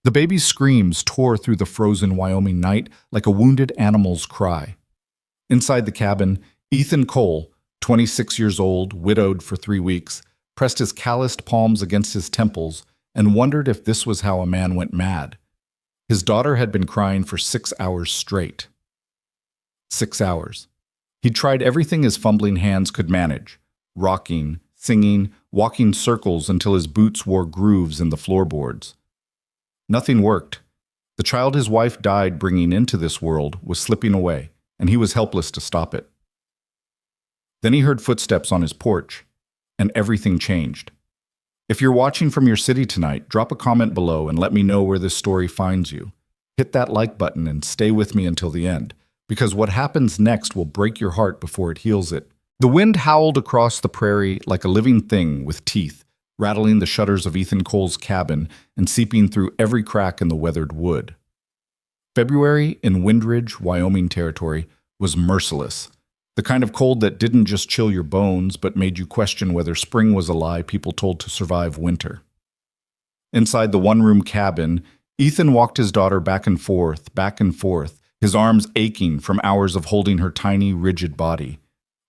The baby's screams tore through the frozen Wyoming night like a wounded animal's cry. Inside the cabin, Ethan Cole, 26 years old, widowed for 3 weeks, pressed his calloused palms against his temples and wondered if this was how a man went mad. His daughter had been crying for 6 hours straight. 6 hours. He'd tried everything his fumbling hands could manage, rocking, singing, walking circles until his boots wore grooves in the floorboards. Nothing worked. The child his wife died bringing into this world was slipping away, and he was helpless to stop it. Then he heard footsteps on his porch, and everything changed. If you're watching from your city tonight, drop a comment below and let me know where this story finds you. Hit that like button and stay with me until the end, because what happens next will break your heart before it heals it. The wind howled across the prairie like a living thing with teeth, rattling the shutters of Ethan Cole's cabin and seeping through every crack in the weathered wood. February in Windridge, Wyoming territory was merciless. The kind of cold that didn't just chill your bones, but made you question whether spring was a lie people told to survive winter. Inside the one-room cabin, Ethan walked his daughter back and forth, his arms aching from hours of holding her tiny, rigid body.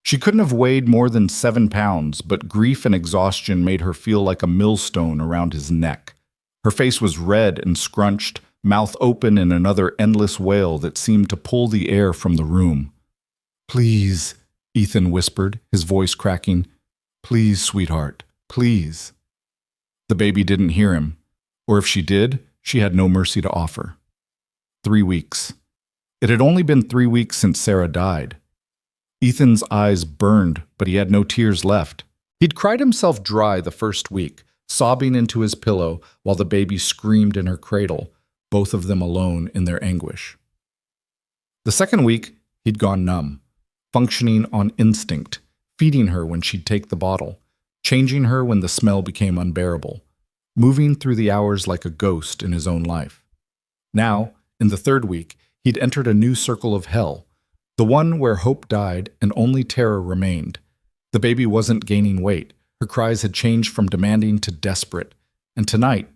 She couldn't have weighed more than 7 pounds, but grief and exhaustion made her feel like a millstone around his neck. Her face was red and scrunched, mouth open in another endless wail that seemed to pull the air from the room. "Please," Ethan whispered, his voice cracking. "Please, sweetheart, please." The baby didn't hear him, or if she did, she had no mercy to offer. 3 weeks. It had only been 3 weeks since Sarah died. Ethan's eyes burned, but he had no tears left. He'd cried himself dry the first week, sobbing into his pillow while the baby screamed in her cradle, both of them alone in their anguish. The second week, he'd gone numb, functioning on instinct, feeding her when she'd take the bottle, changing her when the smell became unbearable, moving through the hours like a ghost in his own life. Now, in the third week, he'd entered a new circle of hell, the one where hope died and only terror remained. The baby wasn't gaining weight. Her cries had changed from demanding to desperate. And tonight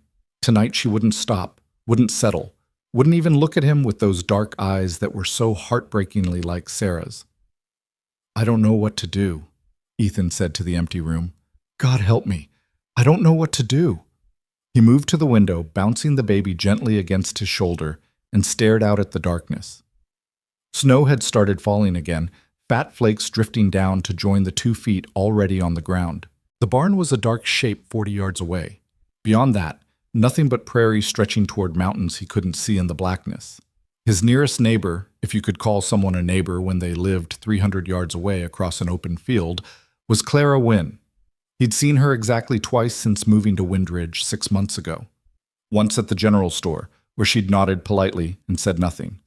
she wouldn't stop, wouldn't settle, wouldn't even look at him with those dark eyes that were so heartbreakingly like Sarah's. "I don't know what to do," Ethan said to the empty room. "God help me. I don't know what to do." He moved to the window, bouncing the baby gently against his shoulder, and stared out at the darkness. Snow had started falling again, fat flakes drifting down to join the 2 feet already on the ground. The barn was a dark shape 40 yards away. Beyond that, nothing but prairie stretching toward mountains he couldn't see in the blackness. His nearest neighbor, if you could call someone a neighbor when they lived 300 yards away across an open field, was Clara Wynn. He'd seen her exactly twice since moving to Windridge 6 months ago. Once at the general store, where she'd nodded politely and said nothing.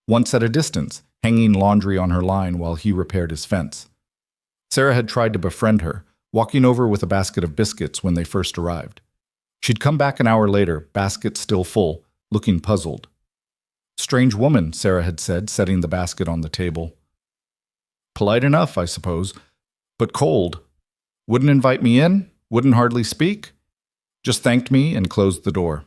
Once at a distance, hanging laundry on her line while he repaired his fence. Sarah had tried to befriend her, walking over with a basket of biscuits when they first arrived. She'd come back an hour later, basket still full, looking puzzled. "Strange woman," Sarah had said, setting the basket on the table. "Polite enough, I suppose, but cold. Wouldn't invite me in, wouldn't hardly speak. Just thanked me and closed the door."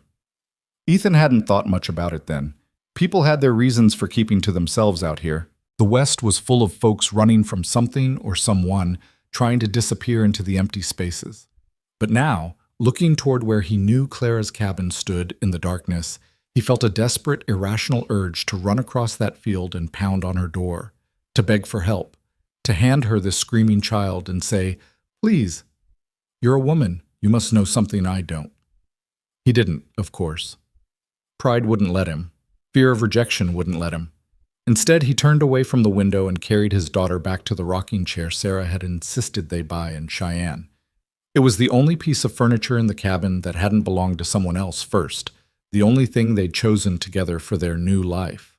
Ethan hadn't thought much about it then. People had their reasons for keeping to themselves out here. The West was full of folks running from something or someone, trying to disappear into the empty spaces. But now, looking toward where he knew Clara's cabin stood in the darkness, he felt a desperate, irrational urge to run across that field and pound on her door, to beg for help, to hand her this screaming child and say, "Please, you're a woman, you must know something I don't." He didn't, of course. Pride wouldn't let him. Fear of rejection wouldn't let him. Instead, he turned away from the window and carried his daughter back to the rocking chair Sarah had insisted they buy in Cheyenne. It was the only piece of furniture in the cabin that hadn't belonged to someone else first, the only thing they'd chosen together for their new life.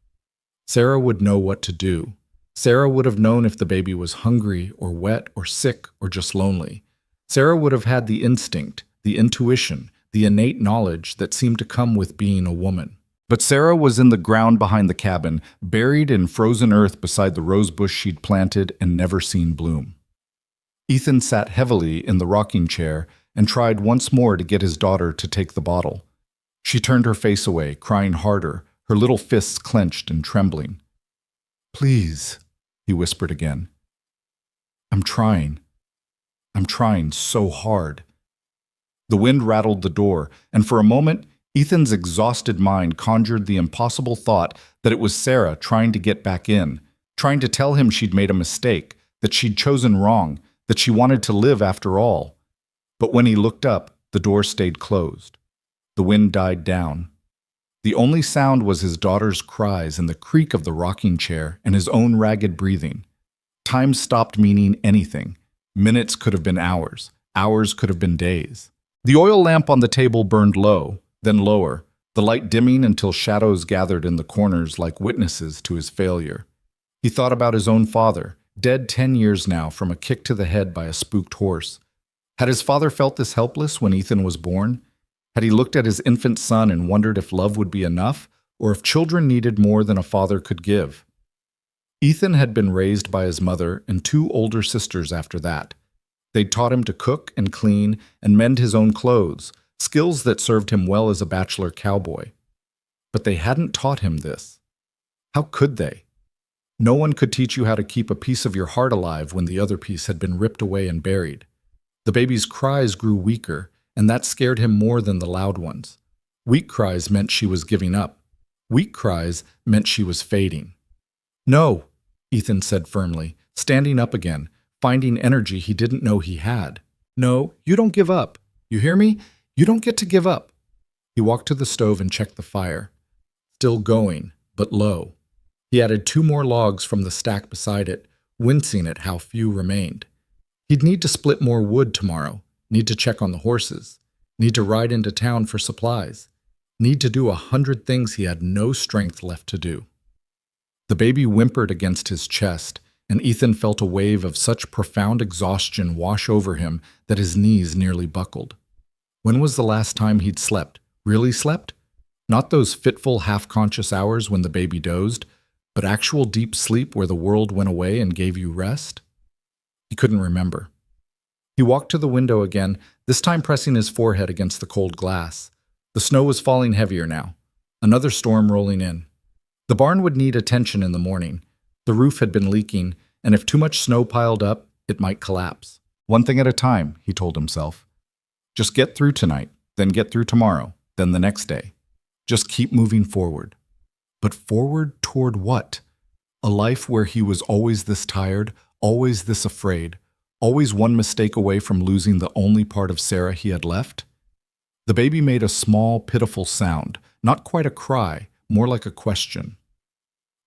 Sarah would know what to do. Sarah would have known if the baby was hungry or wet or sick or just lonely. Sarah would have had the instinct, the intuition, the innate knowledge that seemed to come with being a woman. But Sarah was in the ground behind the cabin, buried in frozen earth beside the rose bush she'd planted and never seen bloom. Ethan sat heavily in the rocking chair and tried once more to get his daughter to take the bottle. She turned her face away, crying harder, her little fists clenched and trembling. "Please," he whispered again. I'm trying so hard." The wind rattled the door, and for a moment, Ethan's exhausted mind conjured the impossible thought that it was Sarah trying to get back in, trying to tell him she'd made a mistake, that she'd chosen wrong, that she wanted to live after all. But when he looked up, the door stayed closed. The wind died down. The only sound was his daughter's cries and the creak of the rocking chair and his own ragged breathing. Time stopped meaning anything. Minutes could have been hours. Hours could have been days. The oil lamp on the table burned low, then lower, the light dimming until shadows gathered in the corners like witnesses to his failure. He thought about his own father, dead 10 years now from a kick to the head by a spooked horse. Had his father felt this helpless when Ethan was born? Had he looked at his infant son and wondered if love would be enough, or if children needed more than a father could give? Ethan had been raised by his mother and 2 older sisters after that. They'd taught him to cook and clean and mend his own clothes, skills that served him well as a bachelor cowboy. But they hadn't taught him this. How could they? No one could teach you how to keep a piece of your heart alive when the other piece had been ripped away and buried. The baby's cries grew weaker, and that scared him more than the loud ones. Weak cries meant she was giving up. Weak cries meant she was fading. "No," Ethan said firmly, standing up again, finding energy he didn't know he had. "No, you don't give up. You hear me? You don't get to give up." He walked to the stove and checked the fire. Still going, but low. He added 2 more logs from the stack beside it, wincing at how few remained. He'd need to split more wood tomorrow, need to check on the horses, need to ride into town for supplies, need to do 100 things he had no strength left to do. The baby whimpered against his chest, and Ethan felt a wave of such profound exhaustion wash over him that his knees nearly buckled. When was the last time he'd slept? Really slept? Not those fitful, half-conscious hours when the baby dozed, but actual deep sleep where the world went away and gave you rest? He couldn't remember. He walked to the window again, this time pressing his forehead against the cold glass. The snow was falling heavier now. Another storm rolling in. The barn would need attention in the morning. The roof had been leaking, and if too much snow piled up, it might collapse. One thing at a time, he told himself. Just get through tonight, then get through tomorrow, then the next day. Just keep moving forward. But forward toward what? A life where he was always this tired, always this afraid, always one mistake away from losing the only part of Sarah he had left? The baby made a small, pitiful sound, not quite a cry, more like a question.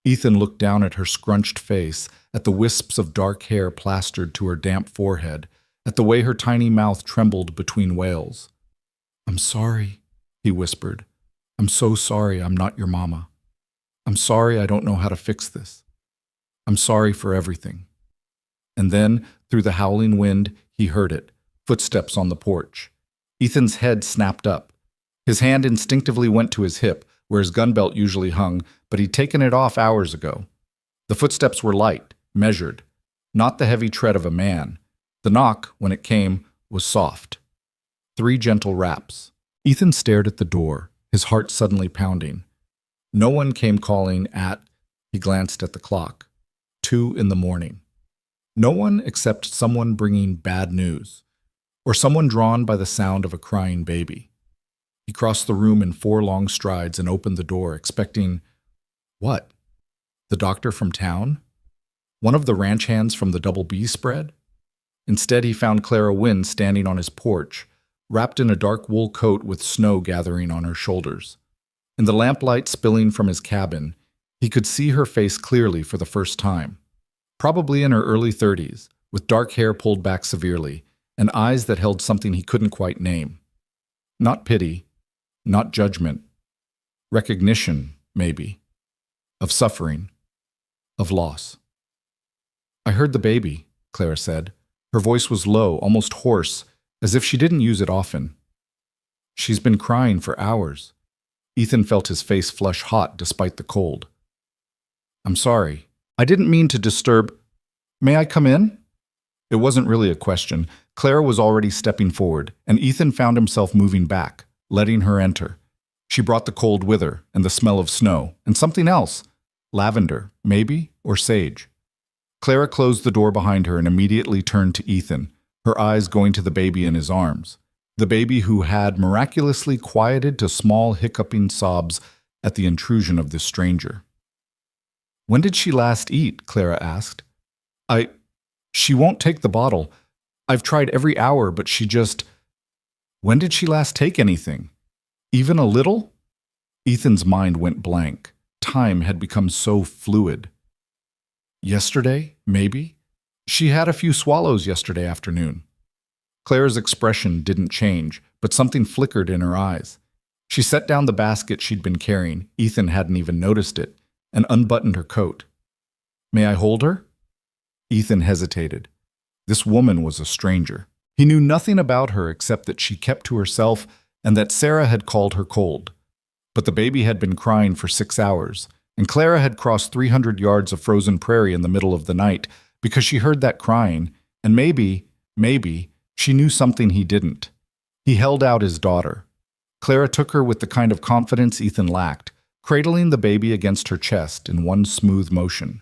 Ethan looked down at her scrunched face, at the wisps of dark hair plastered to her damp forehead, at the way her tiny mouth trembled between wails. "I'm sorry," he whispered. "I'm so sorry I'm not your mama. I'm sorry I don't know how to fix this. I'm sorry for everything." And then, through the howling wind, he heard it, footsteps on the porch. Ethan's head snapped up. His hand instinctively went to his hip, where his gun belt usually hung, but he'd taken it off hours ago. The footsteps were light, measured, not the heavy tread of a man. The knock, when it came, was soft. 3 gentle raps. Ethan stared at the door, his heart suddenly pounding. No one came calling at, he glanced at the clock, 2 in the morning. No one except someone bringing bad news, or someone drawn by the sound of a crying baby. He crossed the room in 4 long strides and opened the door, expecting, what? The doctor from town? One of the ranch hands from the Double B spread? Instead, he found Clara Wynne standing on his porch, wrapped in a dark wool coat with snow gathering on her shoulders. In the lamplight spilling from his cabin, he could see her face clearly for the first time. Probably in her early 30s, with dark hair pulled back severely, and eyes that held something he couldn't quite name. Not pity, not judgment. Recognition, maybe. Of suffering. Of loss. "I heard the baby," Clara said. Her voice was low, almost hoarse, as if she didn't use it often. "She's been crying for hours." Ethan felt his face flush hot despite the cold. "I'm sorry. I didn't mean to disturb. May I come in?" It wasn't really a question. Clara was already stepping forward, and Ethan found himself moving back, letting her enter. She brought the cold with her, and the smell of snow, and something else. Lavender, maybe, or sage. Clara closed the door behind her and immediately turned to Ethan, her eyes going to the baby in his arms. The baby who had miraculously quieted to small hiccuping sobs at the intrusion of this stranger. "When did she last eat?" Clara asked. She won't take the bottle. I've tried every hour, but she just... When did she last take anything? Even a little?" Ethan's mind went blank. Time had become so fluid. "Yesterday, maybe? She had a few swallows yesterday afternoon." Clara's expression didn't change, but something flickered in her eyes. She set down the basket she'd been carrying, Ethan hadn't even noticed it, and unbuttoned her coat. "May I hold her?" Ethan hesitated. This woman was a stranger. He knew nothing about her except that she kept to herself and that Sarah had called her cold. But the baby had been crying for 6 hours, and Clara had crossed 300 yards of frozen prairie in the middle of the night because she heard that crying, and maybe, she knew something he didn't. He held out his daughter. Clara took her with the kind of confidence Ethan lacked, cradling the baby against her chest in one smooth motion.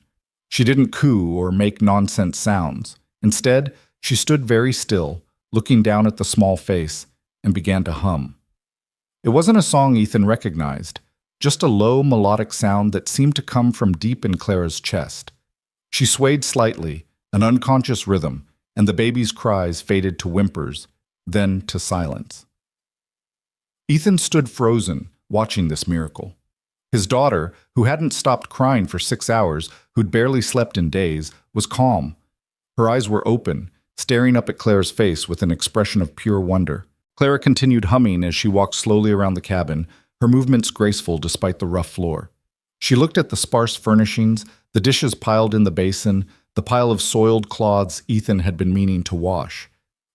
She didn't coo or make nonsense sounds. Instead, she stood very still, looking down at the small face, and began to hum. It wasn't a song Ethan recognized, just a low melodic sound that seemed to come from deep in Clara's chest. She swayed slightly, an unconscious rhythm, and the baby's cries faded to whimpers, then to silence. Ethan stood frozen, watching this miracle. His daughter, who hadn't stopped crying for 6 hours, who'd barely slept in days, was calm. Her eyes were open, staring up at Clara's face with an expression of pure wonder. Clara continued humming as she walked slowly around the cabin, her movements graceful despite the rough floor. She looked at the sparse furnishings, the dishes piled in the basin, the pile of soiled cloths Ethan had been meaning to wash.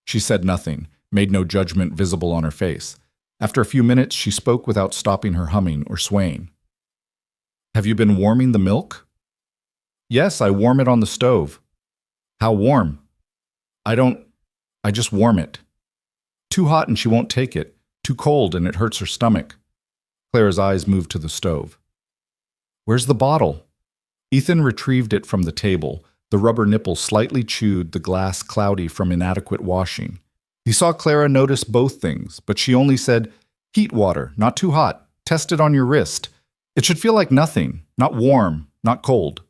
She said nothing, made no judgment visible on her face. After a few minutes, she spoke without stopping her humming or swaying. "Have you been warming the milk?" "Yes, I warm it on the stove." "How warm?" I just warm it." "Too hot and she won't take it. Too cold and it hurts her stomach." Clara's eyes moved to the stove. "Where's the bottle?" Ethan retrieved it from the table, the rubber nipple slightly chewed, the glass cloudy from inadequate washing. He saw Clara notice both things, but she only said, "Heat water, not too hot. Test it on your wrist. It should feel like nothing, not warm, not cold."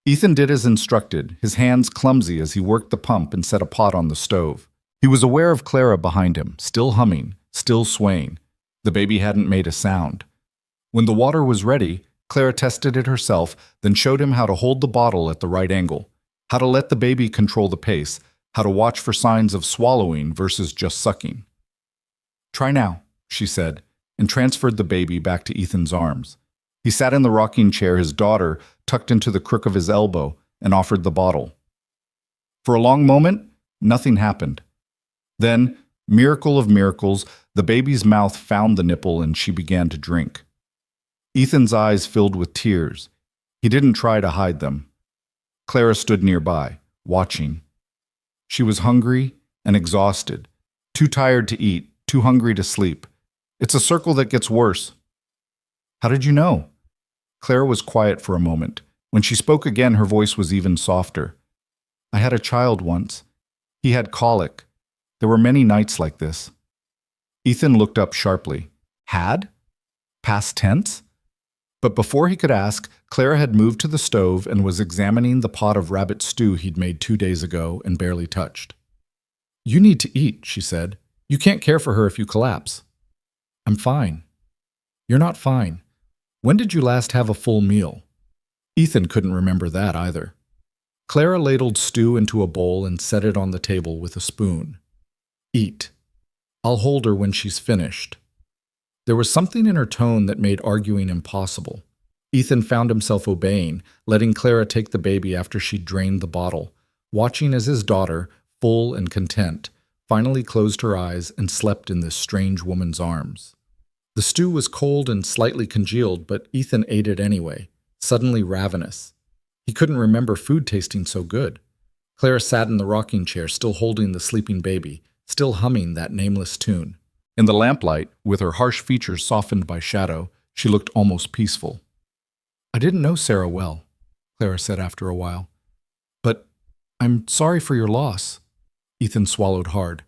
Ethan did as instructed, his hands clumsy as he worked the pump and set a pot on the stove. He was aware of Clara behind him, still humming, still swaying. The baby hadn't made a sound. When the water was ready, Clara tested it herself, then showed him how to hold the bottle at the right angle, how to let the baby control the pace, how to watch for signs of swallowing versus just sucking. "Try now," she said, and transferred the baby back to Ethan's arms. He sat in the rocking chair, his daughter tucked into the crook of his elbow, and offered the bottle. For a long moment, nothing happened. Then, miracle of miracles, the baby's mouth found the nipple and she began to drink. Ethan's eyes filled with tears. He didn't try to hide them. Clara stood nearby, watching. She was hungry and exhausted, too tired to eat, too hungry to sleep. It's a circle that gets worse. "How did you know?" Clara was quiet for a moment. When she spoke again, her voice was even softer. "I had a child once. He had colic. There were many nights like this." Ethan looked up sharply. Had? Past tense? But before he could ask, Clara had moved to the stove and was examining the pot of rabbit stew he'd made 2 days ago and barely touched. "You need to eat," she said. "You can't care for her if you collapse." "I'm fine." "You're not fine. When did you last have a full meal?" Ethan couldn't remember that either. Clara ladled stew into a bowl and set it on the table with a spoon. "Eat. I'll hold her when she's finished." There was something in her tone that made arguing impossible. Ethan found himself obeying, letting Clara take the baby after she'd drained the bottle, watching as his daughter, full and content, finally closed her eyes and slept in this strange woman's arms. The stew was cold and slightly congealed, but Ethan ate it anyway, suddenly ravenous. He couldn't remember food tasting so good. Clara sat in the rocking chair, still holding the sleeping baby, still humming that nameless tune. In the lamplight, with her harsh features softened by shadow, she looked almost peaceful. "I didn't know Sarah well," Clara said after a while. "But I'm sorry for your loss." Ethan swallowed hard.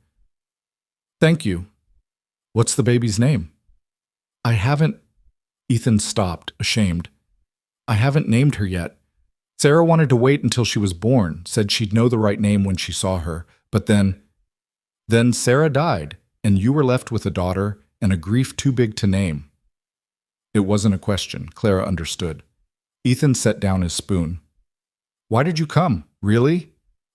"Thank you. What's the baby's name?" "I haven't—" Ethan stopped, ashamed. "I haven't named her yet. Sarah wanted to wait until she was born, said she'd know the right name when she saw her, but then Sarah died, and you were left with a daughter and a grief too big to name." It wasn't a question. Clara understood. Ethan set down his spoon. "Why did you come? Really?"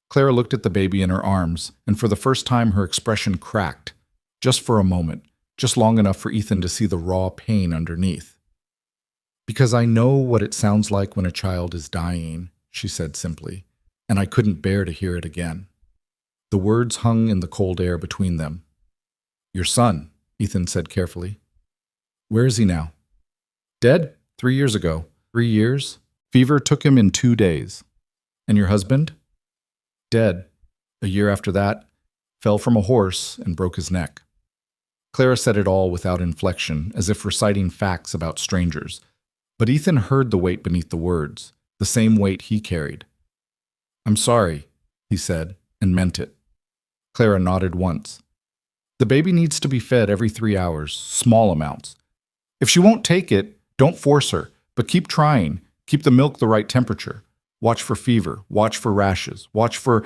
Clara looked at the baby in her arms, and for the first time her expression cracked. Just for a moment, just long enough for Ethan to see the raw pain underneath. "Because I know what it sounds like when a child is dying," she said simply, and I couldn't bear to hear it again. The words hung in the cold air between them. "Your son," Ethan said carefully. "Where is he now?" "Dead? 3 years ago." 3 years? Fever took him in 2 days. "And your husband?" "Dead. A year after that, fell from a horse and broke his neck." Clara said it all without inflection, as if reciting facts about strangers. But Ethan heard the weight beneath the words, the same weight he carried. "I'm sorry," he said, and meant it. Clara nodded once. "The baby needs to be fed every 3 hours, small amounts. If she won't take it, don't force her, but keep trying. Keep the milk the right temperature. Watch for fever, watch for rashes, watch for—"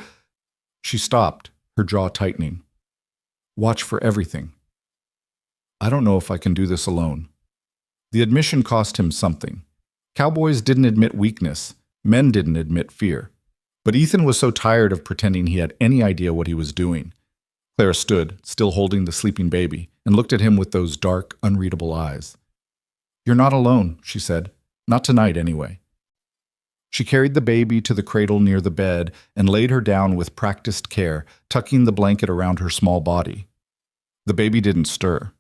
She stopped, her jaw tightening. "Watch for everything." "I don't know if I can do this alone." The admission cost him something. Cowboys didn't admit weakness, men didn't admit fear. But Ethan was so tired of pretending he had any idea what he was doing. Clara stood, still holding the sleeping baby, and looked at him with those dark, unreadable eyes. "You're not alone," she said. "Not tonight, anyway." She carried the baby to the cradle near the bed and laid her down with practiced care, tucking the blanket around her small body. The baby didn't stir.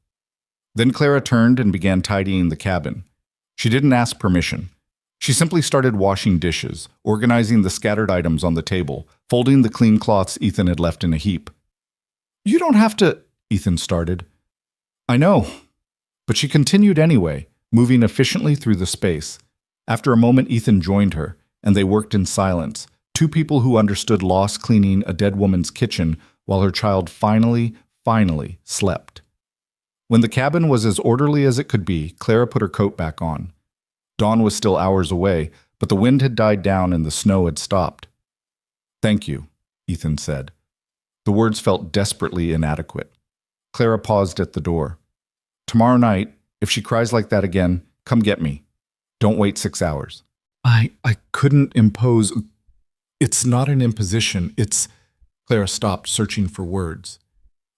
Then Clara turned and began tidying the cabin. She didn't ask permission. She simply started washing dishes, organizing the scattered items on the table, folding the clean cloths Ethan had left in a heap. "You don't have to," Ethan started. "I know." But she continued anyway, moving efficiently through the space. After a moment, Ethan joined her, and they worked in silence, two people who understood loss cleaning a dead woman's kitchen while her child finally slept. When the cabin was as orderly as it could be, Clara put her coat back on. Dawn was still hours away, but the wind had died down and the snow had stopped. "Thank you," Ethan said. The words felt desperately inadequate. Clara paused at the door. "Tomorrow night, if she cries like that again, come get me. Don't wait 6 hours." I couldn't impose. It's not an imposition. Clara stopped, searching for words.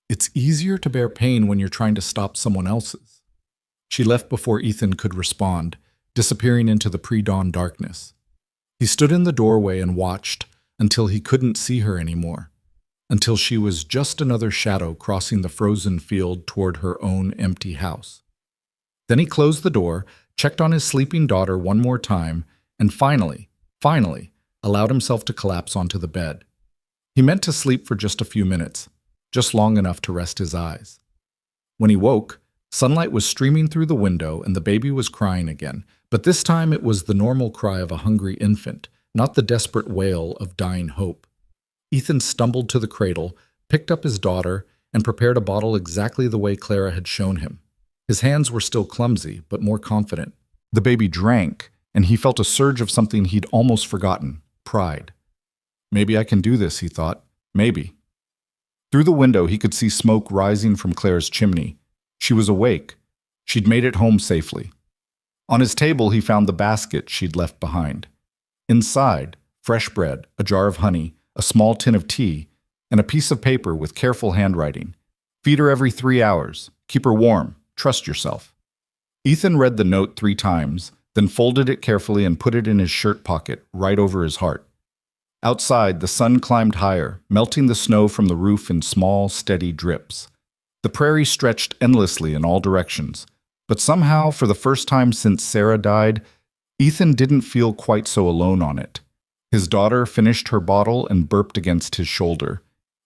"It's easier to bear pain when you're trying to stop someone else's." She left before Ethan could respond, disappearing into the pre-dawn darkness. He stood in the doorway and watched until he couldn't see her anymore, until she was just another shadow crossing the frozen field toward her own empty house. Then he closed the door, checked on his sleeping daughter one more time, and finally, allowed himself to collapse onto the bed. He meant to sleep for just a few minutes, just long enough to rest his eyes. When he woke, sunlight was streaming through the window and the baby was crying again, but this time it was the normal cry of a hungry infant, not the desperate wail of dying hope. Ethan stumbled to the cradle, picked up his daughter, and prepared a bottle exactly the way Clara had shown him. His hands were still clumsy, but more confident. The baby drank, and he felt a surge of something he'd almost forgotten: pride. "Maybe I can do this," he thought. Maybe. Through the window, he could see smoke rising from Clara's chimney. She was awake. She'd made it home safely. On his table, he found the basket she'd left behind. Inside, fresh bread, a jar of honey, a small tin of tea, and a piece of paper with careful handwriting. "Feed her every 3 hours. Keep her warm. Trust yourself." Ethan read the note 3 times, then folded it carefully and put it in his shirt pocket, right over his heart. Outside, the sun climbed higher, melting the snow from the roof in small, steady drips. The prairie stretched endlessly in all directions, but somehow, for the first time since Sarah died, Ethan didn't feel quite so alone on it. His daughter finished her bottle and burped against his shoulder.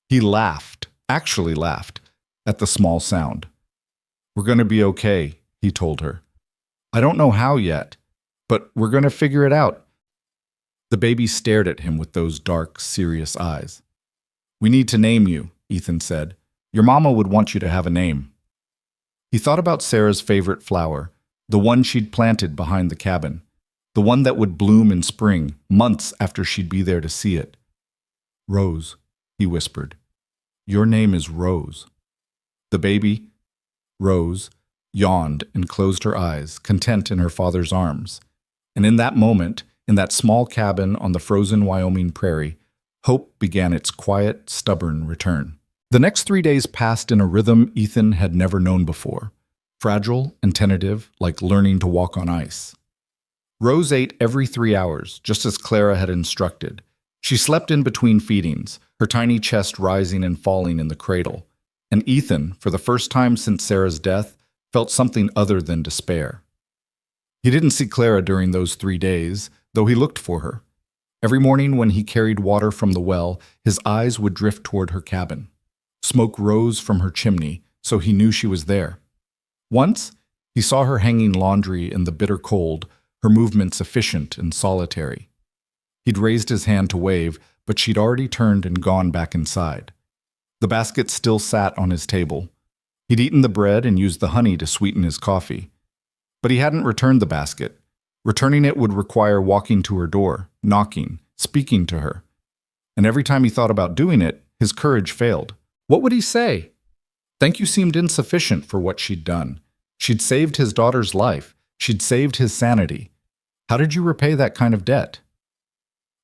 He laughed, actually laughed, at the small sound. We're going to be okay, he told her. I don't know how yet, but we're going to figure it out. The baby stared at him with those dark, serious eyes. We need to name you, Ethan said. Your mama would want you to have a name. He thought about Sarah's favorite flower, the one she'd planted behind the cabin, the one that would bloom in spring, months after she'd be there to see it. Rose, he whispered. Your name is Rose. The baby, Rose, yawned and closed her eyes, content in her father's arms. And in that moment, in that small cabin on the frozen Wyoming prairie, hope began its quiet, stubborn return. The next 3 days passed in a rhythm Ethan had never known before, fragile and tentative, like learning to walk on ice. Rose ate every 3 hours, just as Clara had instructed. She slept in between feedings, her tiny chest rising and falling in the cradle. And Ethan, for the first time since Sarah's death, felt something other than despair. He didn't see Clara during those 3 days, though he looked for her. Every morning when he carried water from the well, his eyes would drift toward her cabin. Smoke rose from her chimney, so he knew she was there. Once, he saw her hanging laundry in the bitter cold, her movements efficient and solitary. He'd raised his hand to wave, but she'd already turned and gone back inside. The basket still sat on his table. He'd eaten the bread and used the honey to sweeten his coffee. But he hadn't returned the basket. Returning it would require walking to her door, knocking, speaking to her. And every time he thought about doing it, his courage failed. What would he say? Thank you seemed insufficient for what she'd done. She'd saved his daughter's life. She'd saved his sanity. How did you repay that kind of debt?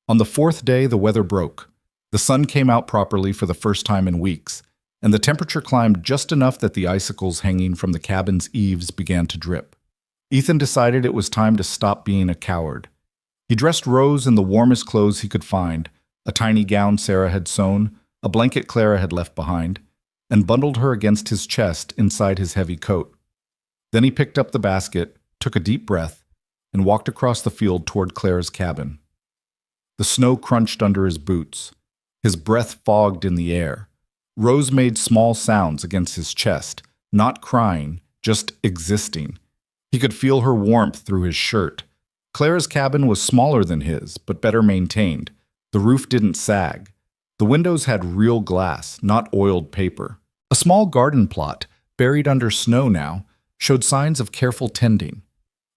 On the 4th day, the weather broke. The sun came out properly for the first time in weeks, and the temperature climbed just enough that the icicles hanging from the cabin's eaves began to drip. Ethan decided it was time to stop being a coward. He dressed Rose in the warmest clothes he could find, a tiny gown Sarah had sewn, a blanket Clara had left behind, and bundled her against his chest inside his heavy coat. Then he picked up the basket, took a deep breath, and walked across the field toward Clara's cabin. The snow crunched under his boots. His breath fogged in the air. Rose made small sounds against his chest, not crying, just existing. He could feel her warmth through his shirt. Clara's cabin was smaller than his, but better maintained. The roof didn't sag. The windows had real glass, not oiled paper. A small garden plot, buried under snow now, showed signs of careful tending.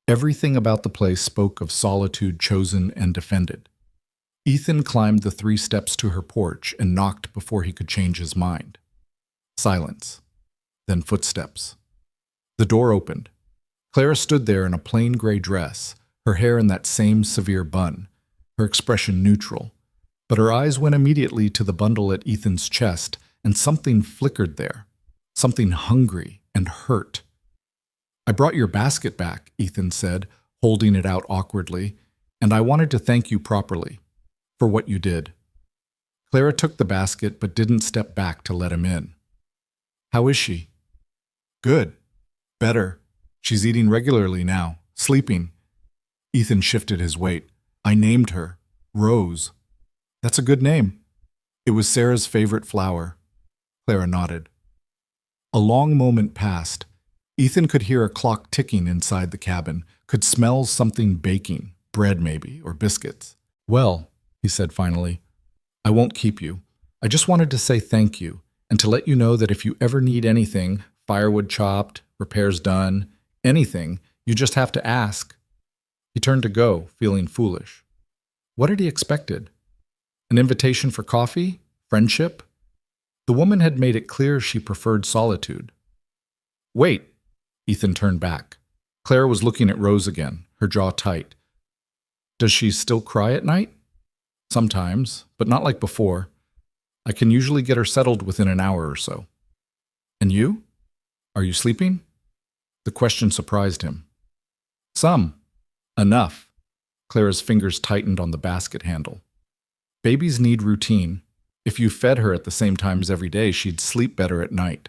Everything about the place spoke of solitude chosen and defended. Ethan climbed the 3 steps to her porch and knocked before he could change his mind. Silence. Then footsteps. The door opened. Clara stood there in a plain gray dress, her hair in that same severe bun, her expression neutral. But her eyes went immediately to the bundle at Ethan's chest, and something flickered there. Something hungry and hurt. I brought your basket back, Ethan said, holding it out awkwardly, and I wanted to thank you properly. For what you did. Clara took the basket but didn't step back to let him in. How is she? Good. Better. She's eating regularly now, sleeping. Ethan shifted his weight. I named her Rose. That's a good name. It was Sarah's favorite flower. Clara nodded. A long moment passed. Ethan could hear a clock ticking inside the cabin, could smell something baking, bread maybe, or biscuits. Well, he said finally, I won't keep you. I just wanted to say thank you, and to let you know that if you ever need anything, firewood chopped, repairs done, anything, you just have to ask. He turned to go, feeling foolish. What had he expected? An invitation for coffee? Friendship? The woman had made it clear she preferred solitude. Wait, Ethan turned back. Clara was looking at Rose again, her jaw tight. Does she still cry at night? Sometimes, but not like before. I can usually get her settled within an hour or so. And you? Are you sleeping? The question surprised him. Some. Enough. Clara's fingers tightened on the basket handle. Babies need routine. If you fed her at the same times every day, she'd sleep better at night.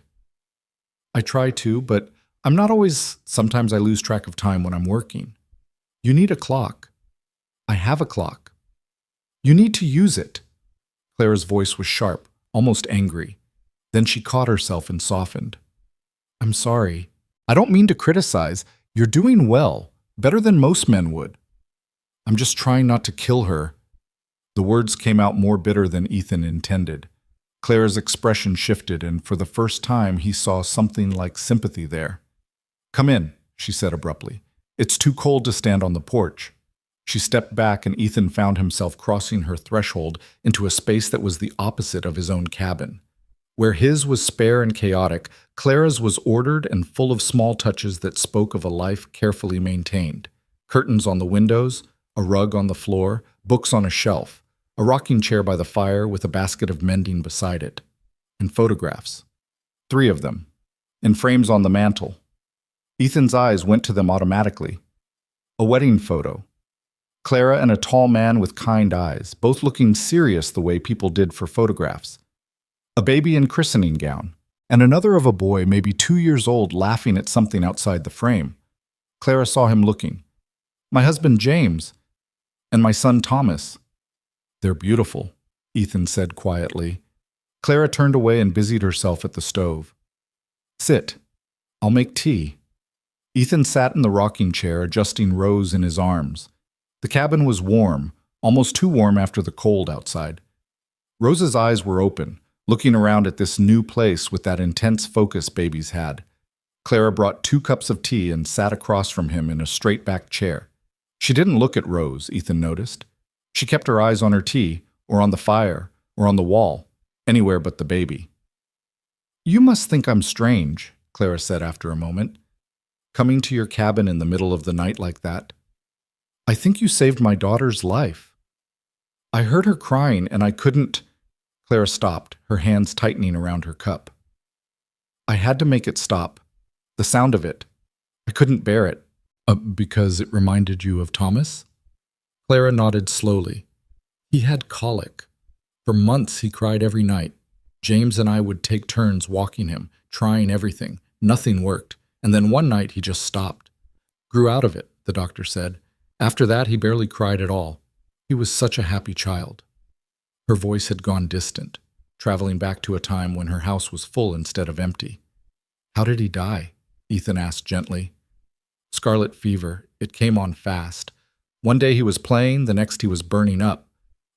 I try to, but I'm not always. Sometimes I lose track of time when I'm working. You need a clock. I have a clock. You need to use it. Clara's voice was sharp, almost angry. Then she caught herself and softened. I'm sorry. I don't mean to criticize. You're doing well, better than most men would. I'm just trying not to kill her. The words came out more bitter than Ethan intended. Clara's expression shifted, and for the first time he saw something like sympathy there. "Come in," she said abruptly. "It's too cold to stand on the porch." She stepped back, and Ethan found himself crossing her threshold into a space that was the opposite of his own cabin. Where his was spare and chaotic, Clara's was ordered and full of small touches that spoke of a life carefully maintained. Curtains on the windows, a rug on the floor, books on a shelf, a rocking chair by the fire with a basket of mending beside it, and photographs. 3 of them, in frames on the mantel. Ethan's eyes went to them automatically. A wedding photo. Clara and a tall man with kind eyes, both looking serious the way people did for photographs. A baby in christening gown, and another of a boy maybe 2 years old laughing at something outside the frame. Clara saw him looking. "My husband James, and my son Thomas." "They're beautiful," Ethan said quietly. Clara turned away and busied herself at the stove. "Sit. I'll make tea." Ethan sat in the rocking chair, adjusting Rose in his arms. The cabin was warm, almost too warm after the cold outside. Rose's eyes were open, looking around at this new place with that intense focus babies had. Clara brought 2 cups of tea and sat across from him in a straight-backed chair. She didn't look at Rose, Ethan noticed. She kept her eyes on her tea, or on the fire, or on the wall, anywhere but the baby. "You must think I'm strange," Clara said after a moment, "coming to your cabin in the middle of the night like that. I think you saved my daughter's life. I heard her crying and I couldn't—" Clara stopped, her hands tightening around her cup. "I had to make it stop. The sound of it. I couldn't bear it." Because it reminded you of Thomas?" Clara nodded slowly. "He had colic. For months he cried every night. James and I would take turns walking him, trying everything. Nothing worked. And then one night he just stopped. Grew out of it, the doctor said. After that he barely cried at all. He was such a happy child." Her voice had gone distant, traveling back to a time when her house was full instead of empty. "How did he die?" Ethan asked gently. "Scarlet fever. It came on fast. One day he was playing, the next he was burning up.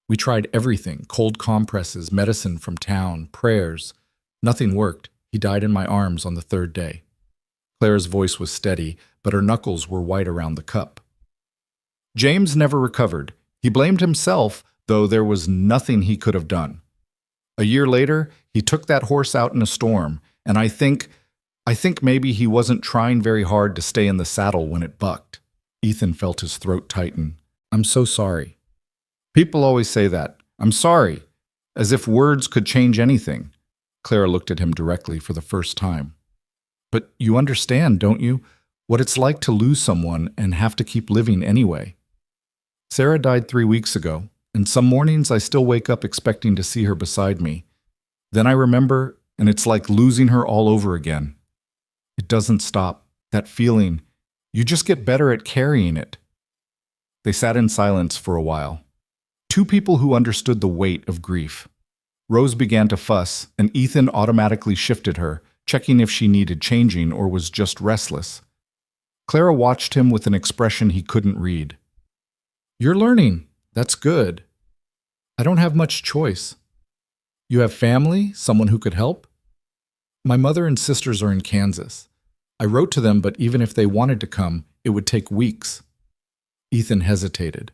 We tried everything, cold compresses, medicine from town, prayers. Nothing worked. He died in my arms on the 3rd day." Clara's voice was steady, but her knuckles were white around the cup. "James never recovered. He blamed himself, though there was nothing he could have done. A year later, he took that horse out in a storm, and I think maybe he wasn't trying very hard to stay in the saddle when it bucked." Ethan felt his throat tighten. "I'm so sorry." "People always say that. I'm sorry. As if words could change anything." Clara looked at him directly for the first time. "But you understand, don't you, what it's like to lose someone and have to keep living anyway? Sarah died 3 weeks ago, and some mornings I still wake up expecting to see her beside me. Then I remember, and it's like losing her all over again. It doesn't stop. That feeling, you just get better at carrying it." They sat in silence for a while. 2 people who understood the weight of grief. Rose began to fuss, and Ethan automatically shifted her, checking if she needed changing or was just restless. Clara watched him with an expression he couldn't read. "You're learning. That's good. I don't have much choice. You have family, someone who could help?" "My mother and sisters are in Kansas. I wrote to them, but even if they wanted to come, it would take weeks." Ethan hesitated.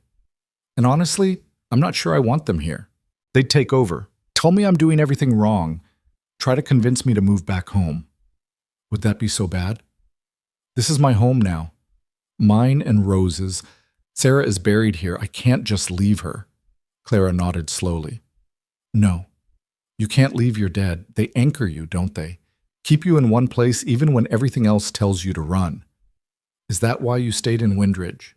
"And honestly, I'm not sure I want them here. They'd take over. Tell me I'm doing everything wrong. Try to convince me to move back home." "Would that be so bad?" "This is my home now. Mine and Rose's. Sarah is buried here. I can't just leave her." Clara nodded slowly. "No. You can't leave your dead. They anchor you, don't they? Keep you in one place even when everything else tells you to run. Is that why you stayed in Windridge?"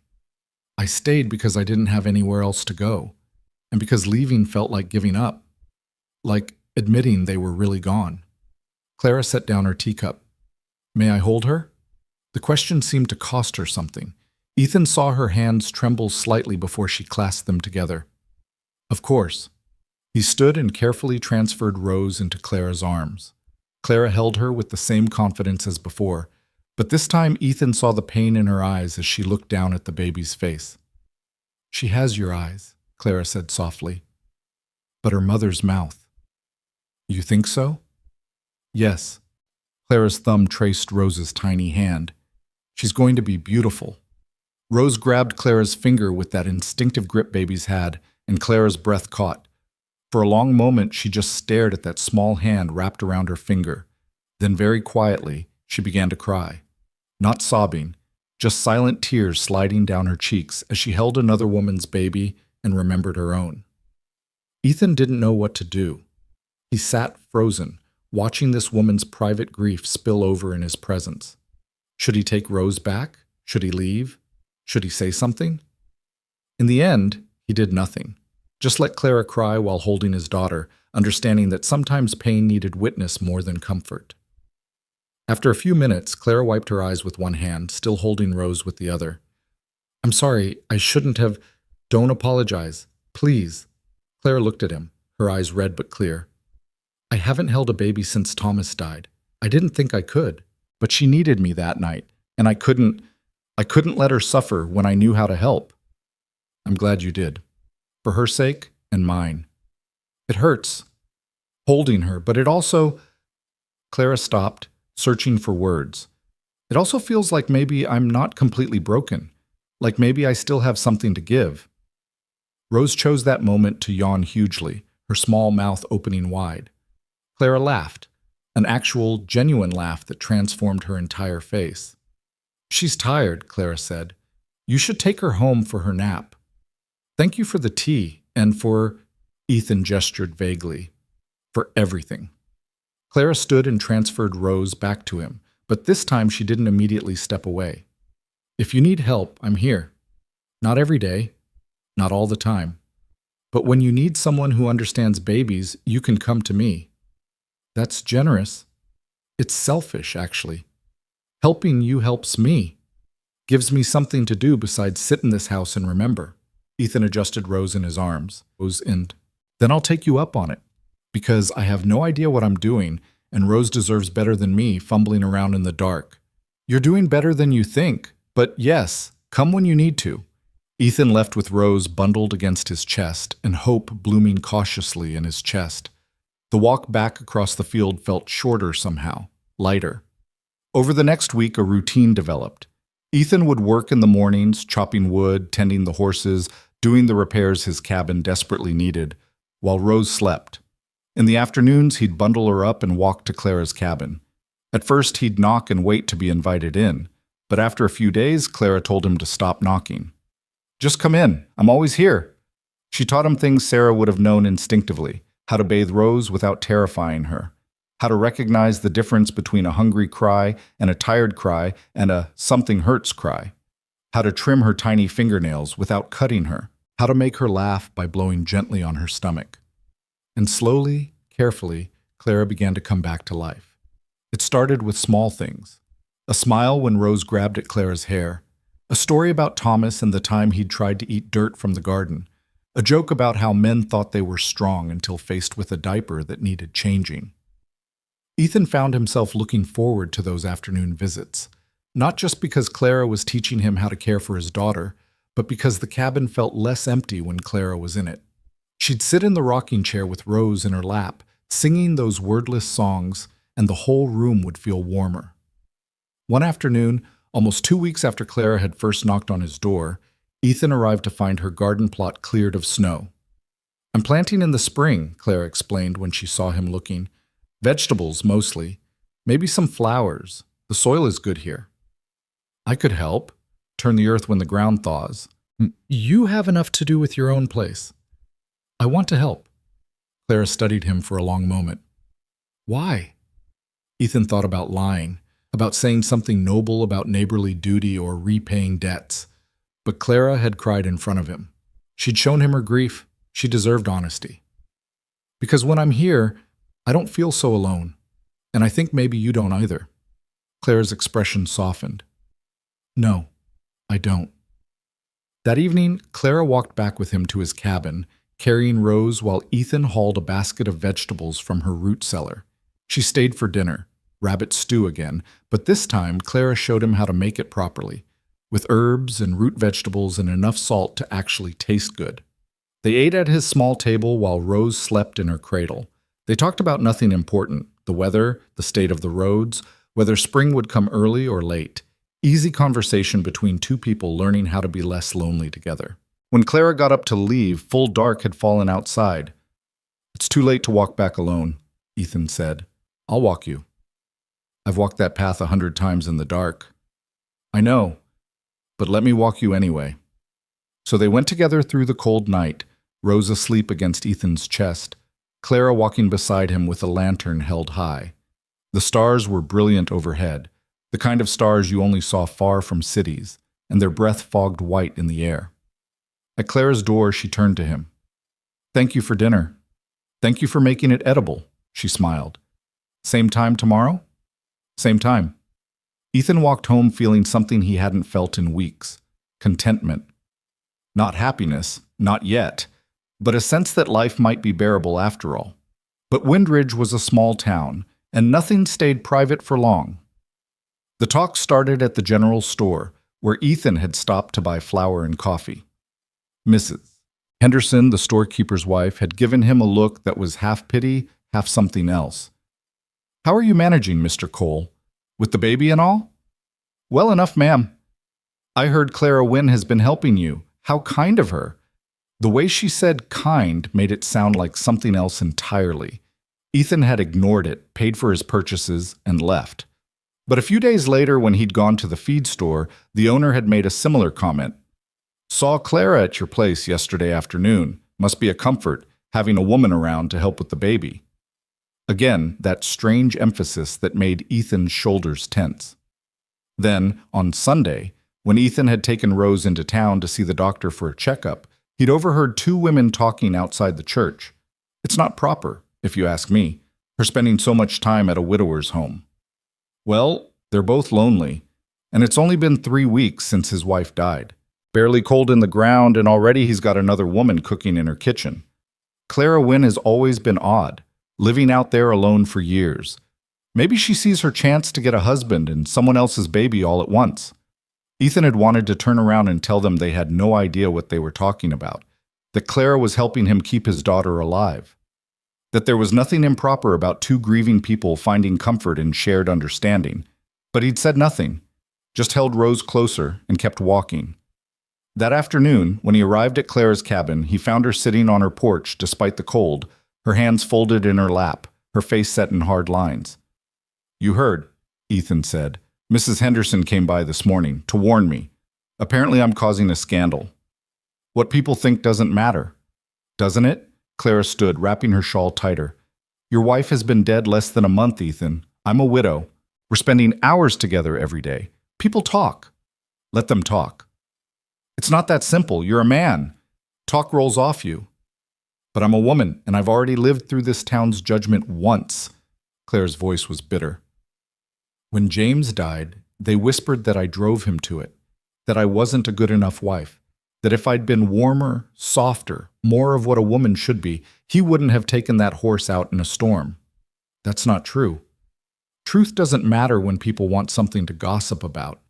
"I stayed because I didn't have anywhere else to go, and because leaving felt like giving up, like admitting they were really gone." Clara set down her teacup. "May I hold her?" The question seemed to cost her something. Ethan saw her hands tremble slightly before she clasped them together. "Of course." He stood and carefully transferred Rose into Clara's arms. Clara held her with the same confidence as before, But this time Ethan saw the pain in her eyes as she looked down at the baby's face. "She has your eyes," Clara said softly. "But her mother's mouth." "You think so?" "Yes." Clara's thumb traced Rose's tiny hand. "She's going to be beautiful." Rose grabbed Clara's finger with that instinctive grip babies had, and Clara's breath caught. For a long moment, she just stared at that small hand wrapped around her finger. Then very quietly, she began to cry. Not sobbing, just silent tears sliding down her cheeks as she held another woman's baby and remembered her own. Ethan didn't know what to do. He sat frozen, watching this woman's private grief spill over in his presence. Should he take Rose back? Should he leave? Should he say something? In the end, he did nothing. Just let Clara cry while holding his daughter, understanding that sometimes pain needed witness more than comfort. After a few minutes, Clara wiped her eyes with one hand, still holding Rose with the other. "I'm sorry, I shouldn't have. Don't apologize. Please." Clara looked at him, her eyes red but clear. "I haven't held a baby since Thomas died. I didn't think I could, but she needed me that night, and I couldn't let her suffer when I knew how to help. I'm glad you did. For her sake and mine. It hurts, holding her, but it also—" Clara stopped, searching for words. "It also feels like maybe I'm not completely broken, like maybe I still have something to give." Rose chose that moment to yawn hugely, her small mouth opening wide. Clara laughed, an actual, genuine laugh that transformed her entire face. "She's tired," Clara said. "You should take her home for her nap. Thank you for the tea and for—" Ethan gestured vaguely. "For everything." Clara stood and transferred Rose back to him, but this time she didn't immediately step away. "If you need help, I'm here. Not every day, not all the time. But when you need someone who understands babies, you can come to me." "That's generous. It's selfish, actually. Helping you helps me. Gives me something to do besides sit in this house and remember." Ethan adjusted Rose in his arms. "Then I'll take you up on it. Because I have no idea what I'm doing, and Rose deserves better than me fumbling around in the dark." "You're doing better than you think, but yes, come when you need to." Ethan left with Rose bundled against his chest and hope blooming cautiously in his chest. The walk back across the field felt shorter somehow, lighter. Over the next week, a routine developed. Ethan would work in the mornings, chopping wood, tending the horses, doing the repairs his cabin desperately needed, while Rose slept. In the afternoons, he'd bundle her up and walk to Clara's cabin. At first, he'd knock and wait to be invited in, but after a few days, Clara told him to stop knocking. "Just come in. I'm always here." She taught him things Sarah would have known instinctively: how to bathe Rose without terrifying her, how to recognize the difference between a hungry cry and a tired cry and a something hurts cry, how to trim her tiny fingernails without cutting her, how to make her laugh by blowing gently on her stomach. And slowly, carefully, Clara began to come back to life. It started with small things. A smile when Rose grabbed at Clara's hair, a story about Thomas and the time he'd tried to eat dirt from the garden, a joke about how men thought they were strong until faced with a diaper that needed changing. Ethan found himself looking forward to those afternoon visits, not just because Clara was teaching him how to care for his daughter, but because the cabin felt less empty when Clara was in it. She'd sit in the rocking chair with Rose in her lap, singing those wordless songs, and the whole room would feel warmer. One afternoon, almost 2 weeks after Clara had first knocked on his door, Ethan arrived to find her garden plot cleared of snow. "I'm planting in the spring," Clara explained when she saw him looking. "Vegetables, mostly. Maybe some flowers. The soil is good here." "I could help. Turn the earth when the ground thaws." "You have enough to do with your own place." "I want to help." Clara studied him for a long moment. "Why?" Ethan thought about lying, about saying something noble about neighborly duty or repaying debts. But Clara had cried in front of him. She'd shown him her grief. She deserved honesty. "Because when I'm here, I don't feel so alone. And I think maybe you don't either." Clara's expression softened. "No, I don't." That evening, Clara walked back with him to his cabin, carrying Rose while Ethan hauled a basket of vegetables from her root cellar. She stayed for dinner. rabbit stew again, but this time Clara showed him how to make it properly, with herbs and root vegetables and enough salt to actually taste good. They ate at his small table while Rose slept in her cradle. They talked about nothing important, the weather, the state of the roads, whether spring would come early or late. Easy conversation between two people learning how to be less lonely together. When Clara got up to leave, full dark had fallen outside. "It's too late to walk back alone," Ethan said. "I'll walk you. I've walked that path 100 times in the dark." "I know, but let me walk you anyway." So they went together through the cold night, Rose asleep against Ethan's chest, Clara walking beside him with a lantern held high. The stars were brilliant overhead, the kind of stars you only saw far from cities, and their breath fogged white in the air. At Clara's door, she turned to him. "Thank you for dinner. Thank you for making it edible," she smiled. "Same time tomorrow?" "Same time." Ethan walked home feeling something he hadn't felt in weeks: contentment. Not happiness, not yet, but a sense that life might be bearable after all. But Windridge was a small town, and nothing stayed private for long. The talk started at the general store, where Ethan had stopped to buy flour and coffee. Mrs. Henderson, the storekeeper's wife, had given him a look that was half pity, half something else. "How are you managing, Mr. Cole? With the baby and all?" "Well enough, ma'am." "I heard Clara Wynne has been helping you. How kind of her." The way she said kind made it sound like something else entirely. Ethan had ignored it, paid for his purchases, and left. But a few days later, when he'd gone to the feed store, the owner had made a similar comment. "Saw Clara at your place yesterday afternoon. Must be a comfort, having a woman around to help with the baby." Again, that strange emphasis that made Ethan's shoulders tense. Then, on Sunday, when Ethan had taken Rose into town to see the doctor for a checkup, he'd overheard two women talking outside the church. It's not proper, if you ask me, her spending so much time at a widower's home. Well, they're both lonely, and it's only been 3 weeks since his wife died. Barely cold in the ground, and already he's got another woman cooking in her kitchen. Clara Wynne has always been odd, living out there alone for years. Maybe she sees her chance to get a husband and someone else's baby all at once. Ethan had wanted to turn around and tell them they had no idea what they were talking about, that Clara was helping him keep his daughter alive, that there was nothing improper about two grieving people finding comfort in shared understanding. But he'd said nothing, just held Rose closer and kept walking. That afternoon, when he arrived at Clara's cabin, he found her sitting on her porch despite the cold, her hands folded in her lap, her face set in hard lines. "You heard," Ethan said. "Mrs. Henderson came by this morning to warn me. Apparently I'm causing a scandal. What people think doesn't matter." "Doesn't it?" Clara stood, wrapping her shawl tighter. "Your wife has been dead less than a month, Ethan. I'm a widow. We're spending hours together every day. People talk. Let them talk." "It's not that simple. You're a man. Talk rolls off you." "But I'm a woman, and I've already lived through this town's judgment once." Clara's voice was bitter. "When James died, they whispered that I drove him to it, that I wasn't a good enough wife, that if I'd been warmer, softer, more of what a woman should be, he wouldn't have taken that horse out in a storm. That's not true. Truth doesn't matter when people want something to gossip about."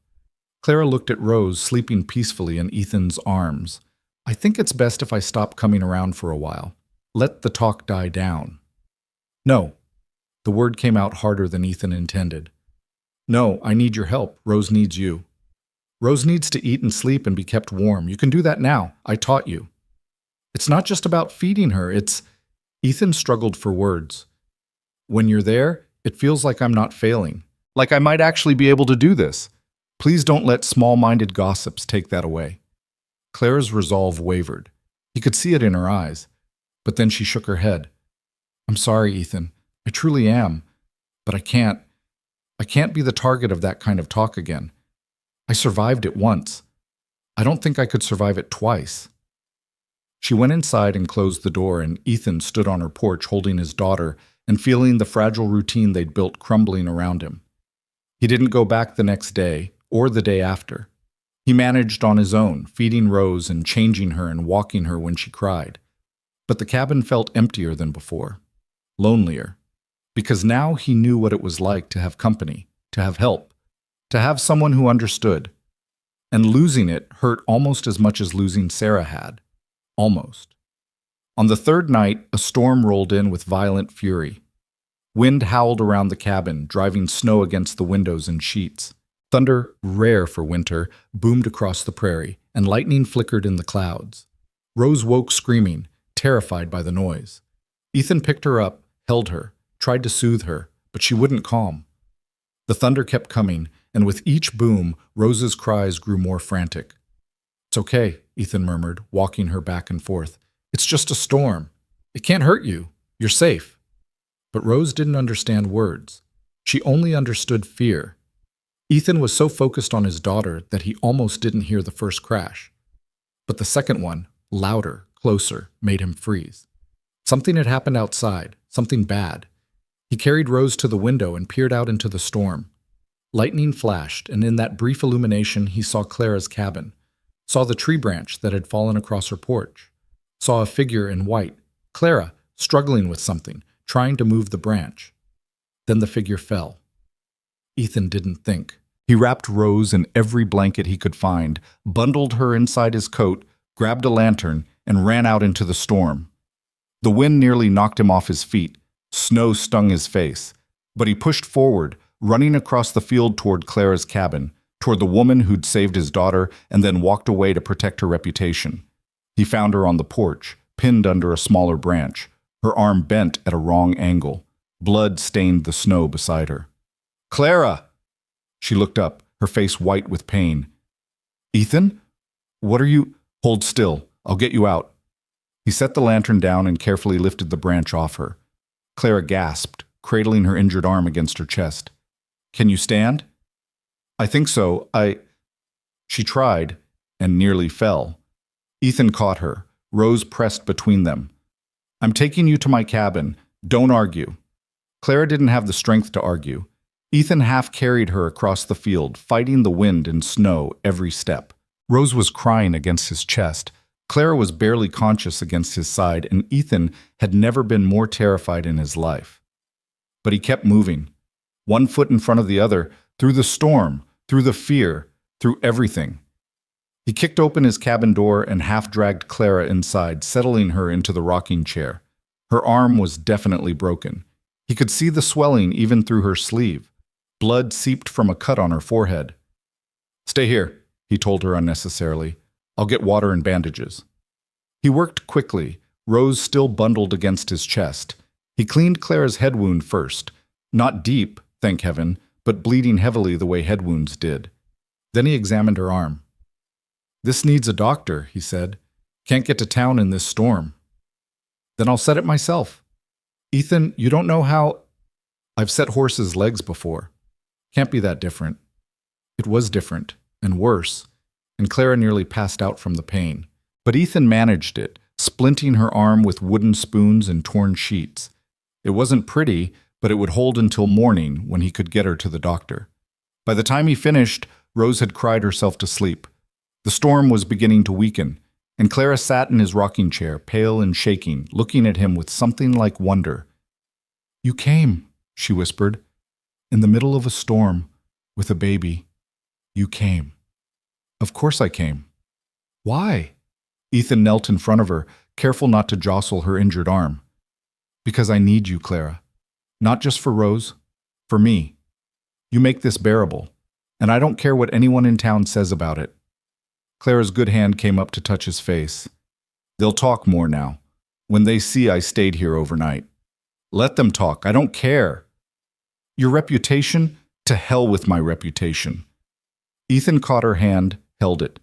Clara looked at Rose sleeping peacefully in Ethan's arms. "I think it's best if I stop coming around for a while. Let the talk die down." "No." The word came out harder than Ethan intended. "No, I need your help. Rose needs you. Rose needs to eat and sleep and be kept warm. You can do that now. I taught you. It's not just about feeding her. It's—" Ethan struggled for words. "When you're there, it feels like I'm not failing. Like I might actually be able to do this. Please don't let small-minded gossips take that away." Clara's resolve wavered. He could see it in her eyes. But then she shook her head. "I'm sorry, Ethan. I truly am. But I can't be the target of that kind of talk again. I survived it once. I don't think I could survive it twice." She went inside and closed the door, and Ethan stood on her porch holding his daughter and feeling the fragile routine they'd built crumbling around him. He didn't go back the next day or the day after. He managed on his own, feeding Rose and changing her and walking her when she cried. But the cabin felt emptier than before, lonelier. because now he knew what it was like to have company, to have help, to have someone who understood. And losing it hurt almost as much as losing Sarah had. Almost. On the third night, a storm rolled in with violent fury. Wind howled around the cabin, driving snow against the windows and sheets. Thunder, rare for winter, boomed across the prairie, and lightning flickered in the clouds. Rose woke screaming, terrified by the noise. Ethan picked her up, held her, tried to soothe her, but she wouldn't calm. The thunder kept coming, and with each boom, Rose's cries grew more frantic. "It's okay," Ethan murmured, walking her back and forth. "It's just a storm. It can't hurt you. You're safe." But Rose didn't understand words. She only understood fear. Ethan was so focused on his daughter that he almost didn't hear the first crash. But the second one, louder, closer, made him freeze. Something had happened outside, something bad. He carried Rose to the window and peered out into the storm. Lightning flashed, and in that brief illumination he saw Clara's cabin, saw the tree branch that had fallen across her porch, saw a figure in white, Clara, struggling with something, trying to move the branch. Then the figure fell. Ethan didn't think. He wrapped Rose in every blanket he could find, bundled her inside his coat, grabbed a lantern, and ran out into the storm. The wind nearly knocked him off his feet. Snow stung his face. But he pushed forward, running across the field toward Clara's cabin, toward the woman who'd saved his daughter and then walked away to protect her reputation. He found her on the porch, pinned under a smaller branch, her arm bent at a wrong angle. Blood stained the snow beside her. "Clara!" She looked up, her face white with pain. "Ethan? What are you—" "Hold still. I'll get you out." He set the lantern down and carefully lifted the branch off her. Clara gasped, cradling her injured arm against her chest. "Can you stand?" "I think so. She tried, and nearly fell. Ethan caught her. Rose pressed between them. "I'm taking you to my cabin. Don't argue." Clara didn't have the strength to argue. Ethan half carried her across the field, fighting the wind and snow every step. Rose was crying against his chest. Clara was barely conscious against his side, and Ethan had never been more terrified in his life. But he kept moving, one foot in front of the other, through the storm, through the fear, through everything. He kicked open his cabin door and half-dragged Clara inside, settling her into the rocking chair. Her arm was definitely broken. He could see the swelling even through her sleeve. Blood seeped from a cut on her forehead. "Stay here," he told her unnecessarily. "I'll get water and bandages." He worked quickly, Rose still bundled against his chest. He cleaned Clara's head wound first. Not deep, thank heaven, but bleeding heavily the way head wounds did. Then he examined her arm. "This needs a doctor," he said. "Can't get to town in this storm." "Then I'll set it myself." "Ethan, you don't know how—" "I've set horses' legs before. Can't be that different." It was different, and worse, and Clara nearly passed out from the pain. But Ethan managed it, splinting her arm with wooden spoons and torn sheets. It wasn't pretty, but it would hold until morning when he could get her to the doctor. By the time he finished, Rose had cried herself to sleep. The storm was beginning to weaken, and Clara sat in his rocking chair, pale and shaking, looking at him with something like wonder. "You came," she whispered. "In the middle of a storm, with a baby. You came." "Of course I came." "Why?" Ethan knelt in front of her, careful not to jostle her injured arm. "Because I need you, Clara. Not just for Rose, for me. You make this bearable, and I don't care what anyone in town says about it." Clara's good hand came up to touch his face. "They'll talk more now, when they see I stayed here overnight. Let them talk, I don't care." "Your reputation? To hell with my reputation." Ethan caught her hand, held it.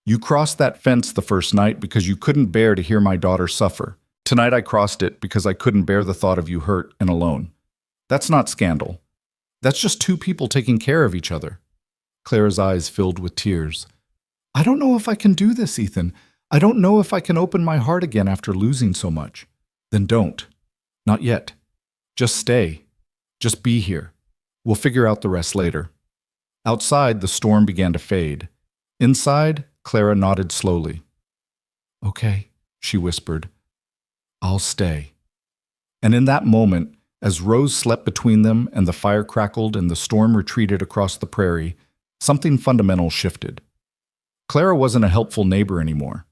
"You crossed that fence the first night because you couldn't bear to hear my daughter suffer. Tonight I crossed it because I couldn't bear the thought of you hurt and alone. That's not scandal. That's just two people taking care of each other." Clara's eyes filled with tears. "I don't know if I can do this, Ethan. I don't know if I can open my heart again after losing so much." "Then don't. Not yet. Just stay. Just be here. We'll figure out the rest later." Outside, the storm began to fade. Inside, Clara nodded slowly. "Okay," she whispered. "I'll stay." And in that moment, As Rose slept between them and the fire crackled and the storm retreated across the prairie, something fundamental shifted. Clara wasn't a helpful neighbor anymore.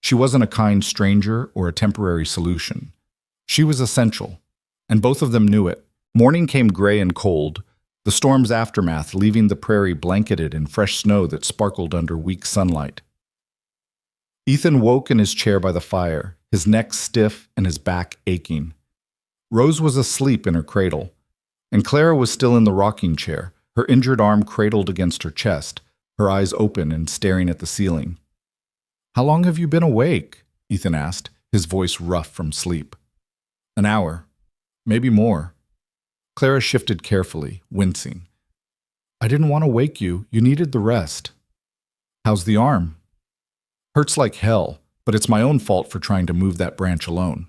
She wasn't a kind stranger or a temporary solution. She was essential, and both of them knew it. Morning came gray and cold, the storm's aftermath leaving the prairie blanketed in fresh snow that sparkled under weak sunlight. Ethan woke in his chair by the fire, his neck stiff and his back aching. Rose was asleep in her cradle, and Clara was still in the rocking chair, her injured arm cradled against her chest, her eyes open and staring at the ceiling. "How long have you been awake?" Ethan asked, his voice rough from sleep. "An hour. Maybe more." Clara shifted carefully, wincing. "I didn't want to wake you. You needed the rest." "How's the arm?" "Hurts like hell, but it's my own fault for trying to move that branch alone."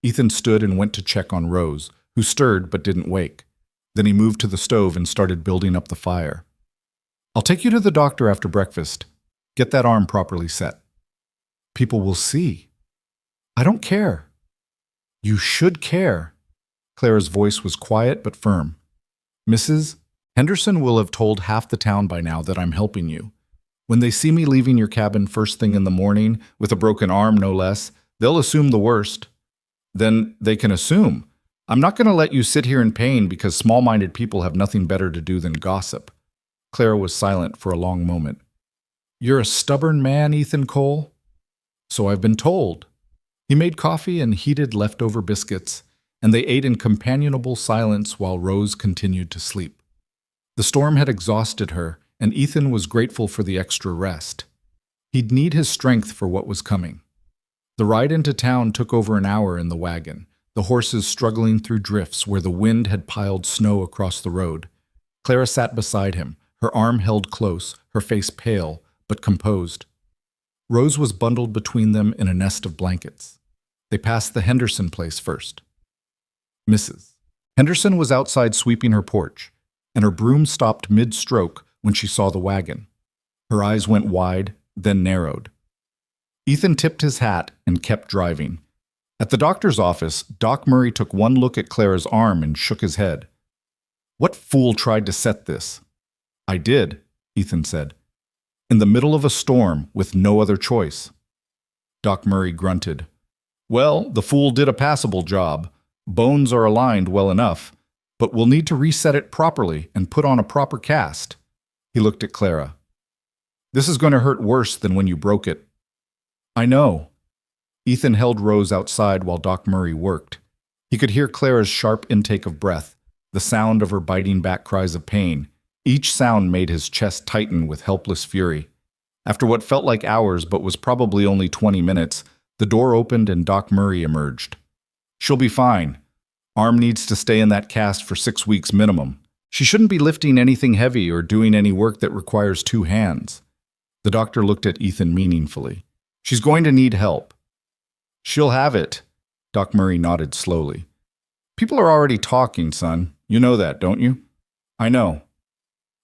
Ethan stood and went to check on Rose, who stirred but didn't wake. Then he moved to the stove and started building up the fire. "I'll take you to the doctor after breakfast. Get that arm properly set." "People will see." "I don't care." "You should care." Clara's voice was quiet but firm. "Mrs. Henderson will have told half the town by now that I'm helping you. When they see me leaving your cabin first thing in the morning, with a broken arm no less, they'll assume the worst. Then they can assume. I'm not going to let you sit here in pain because small-minded people have nothing better to do than gossip." Clara was silent for a long moment. "You're a stubborn man, Ethan Cole?" "So I've been told." He made coffee and heated leftover biscuits, and they ate in companionable silence while Rose continued to sleep. The storm had exhausted her, and Ethan was grateful for the extra rest. He'd need his strength for what was coming. The ride into town took over an hour in the wagon, the horses struggling through drifts where the wind had piled snow across the road. Clara sat beside him, her arm held close, her face pale, but composed. Rose was bundled between them in a nest of blankets. They passed the Henderson place first. Mrs. Henderson was outside sweeping her porch, and her broom stopped mid-stroke when she saw the wagon. Her eyes went wide, then narrowed. Ethan tipped his hat and kept driving. At the doctor's office, Doc Murray took one look at Clara's arm and shook his head. "What fool tried to set this?" "I did," Ethan said. "In the middle of a storm, with no other choice." Doc Murray grunted. "Well, the fool did a passable job. Bones are aligned well enough, but we'll need to reset it properly and put on a proper cast." He looked at Clara. "This is going to hurt worse than when you broke it." "I know." Ethan held Rose outside while Doc Murray worked. He could hear Clara's sharp intake of breath, the sound of her biting back cries of pain. Each sound made his chest tighten with helpless fury. After what felt like hours but was probably only 20 minutes, the door opened and Doc Murray emerged. "She'll be fine. Arm needs to stay in that cast for 6 weeks minimum. She shouldn't be lifting anything heavy or doing any work that requires 2 hands." The doctor looked at Ethan meaningfully. "She's going to need help." "She'll have it." Doc Murray nodded slowly. "People are already talking, son. You know that, don't you?" "I know."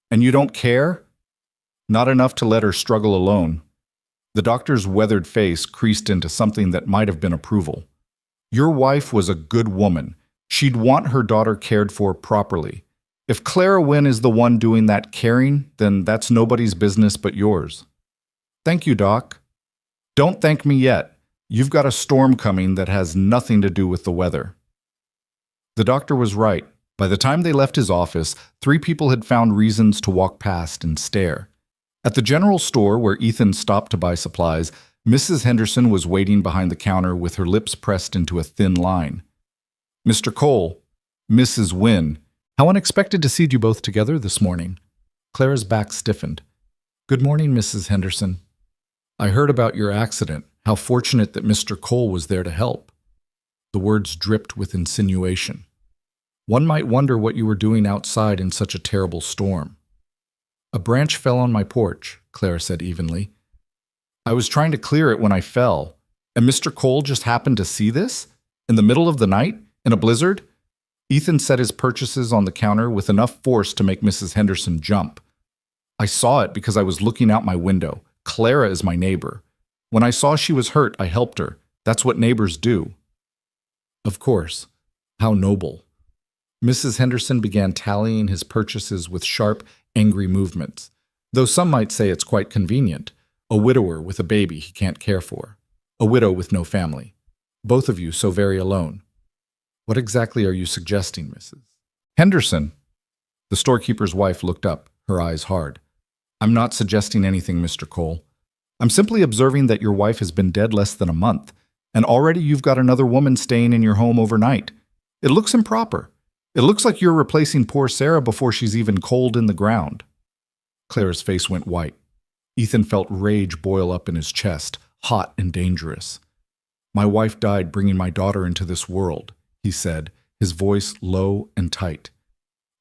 "And you don't care?" "Not enough to let her struggle alone." The doctor's weathered face creased into something that might have been approval. "Your wife was a good woman. She'd want her daughter cared for properly. If Clara Wynne is the one doing that caring, then that's nobody's business but yours." "Thank you, Doc." "Don't thank me yet. You've got a storm coming that has nothing to do with the weather." The doctor was right. By the time they left his office, 3 people had found reasons to walk past and stare. At the general store where Ethan stopped to buy supplies, Mrs. Henderson was waiting behind the counter with her lips pressed into a thin line. "Mr. Cole, Mrs. Wynne, how unexpected to see you both together this morning." Clara's back stiffened. "Good morning, Mrs. Henderson. I heard about your accident. How fortunate that Mr. Cole was there to help." The words dripped with insinuation. "One might wonder what you were doing outside in such a terrible storm." "A branch fell on my porch," Clara said evenly. "I was trying to clear it when I fell, and Mr. Cole just happened to see this? In the middle of the night? In a blizzard?" Ethan set his purchases on the counter with enough force to make Mrs. Henderson jump. "I saw it because I was looking out my window. Clara is my neighbor. When I saw she was hurt, I helped her. That's what neighbors do." "Of course. How noble." Mrs. Henderson began tallying his purchases with sharp, angry movements, though some might say it's quite convenient. A widower with a baby he can't care for. A widow with no family. Both of you so very alone. What exactly are you suggesting, Mrs. Henderson? The storekeeper's wife looked up, her eyes hard. I'm not suggesting anything, Mr. Cole. I'm simply observing that your wife has been dead less than a month, and already you've got another woman staying in your home overnight. It looks improper. It looks like you're replacing poor Sarah before she's even cold in the ground. Clara's face went white. Ethan felt rage boil up in his chest, hot and dangerous. My wife died bringing my daughter into this world, he said, his voice low and tight.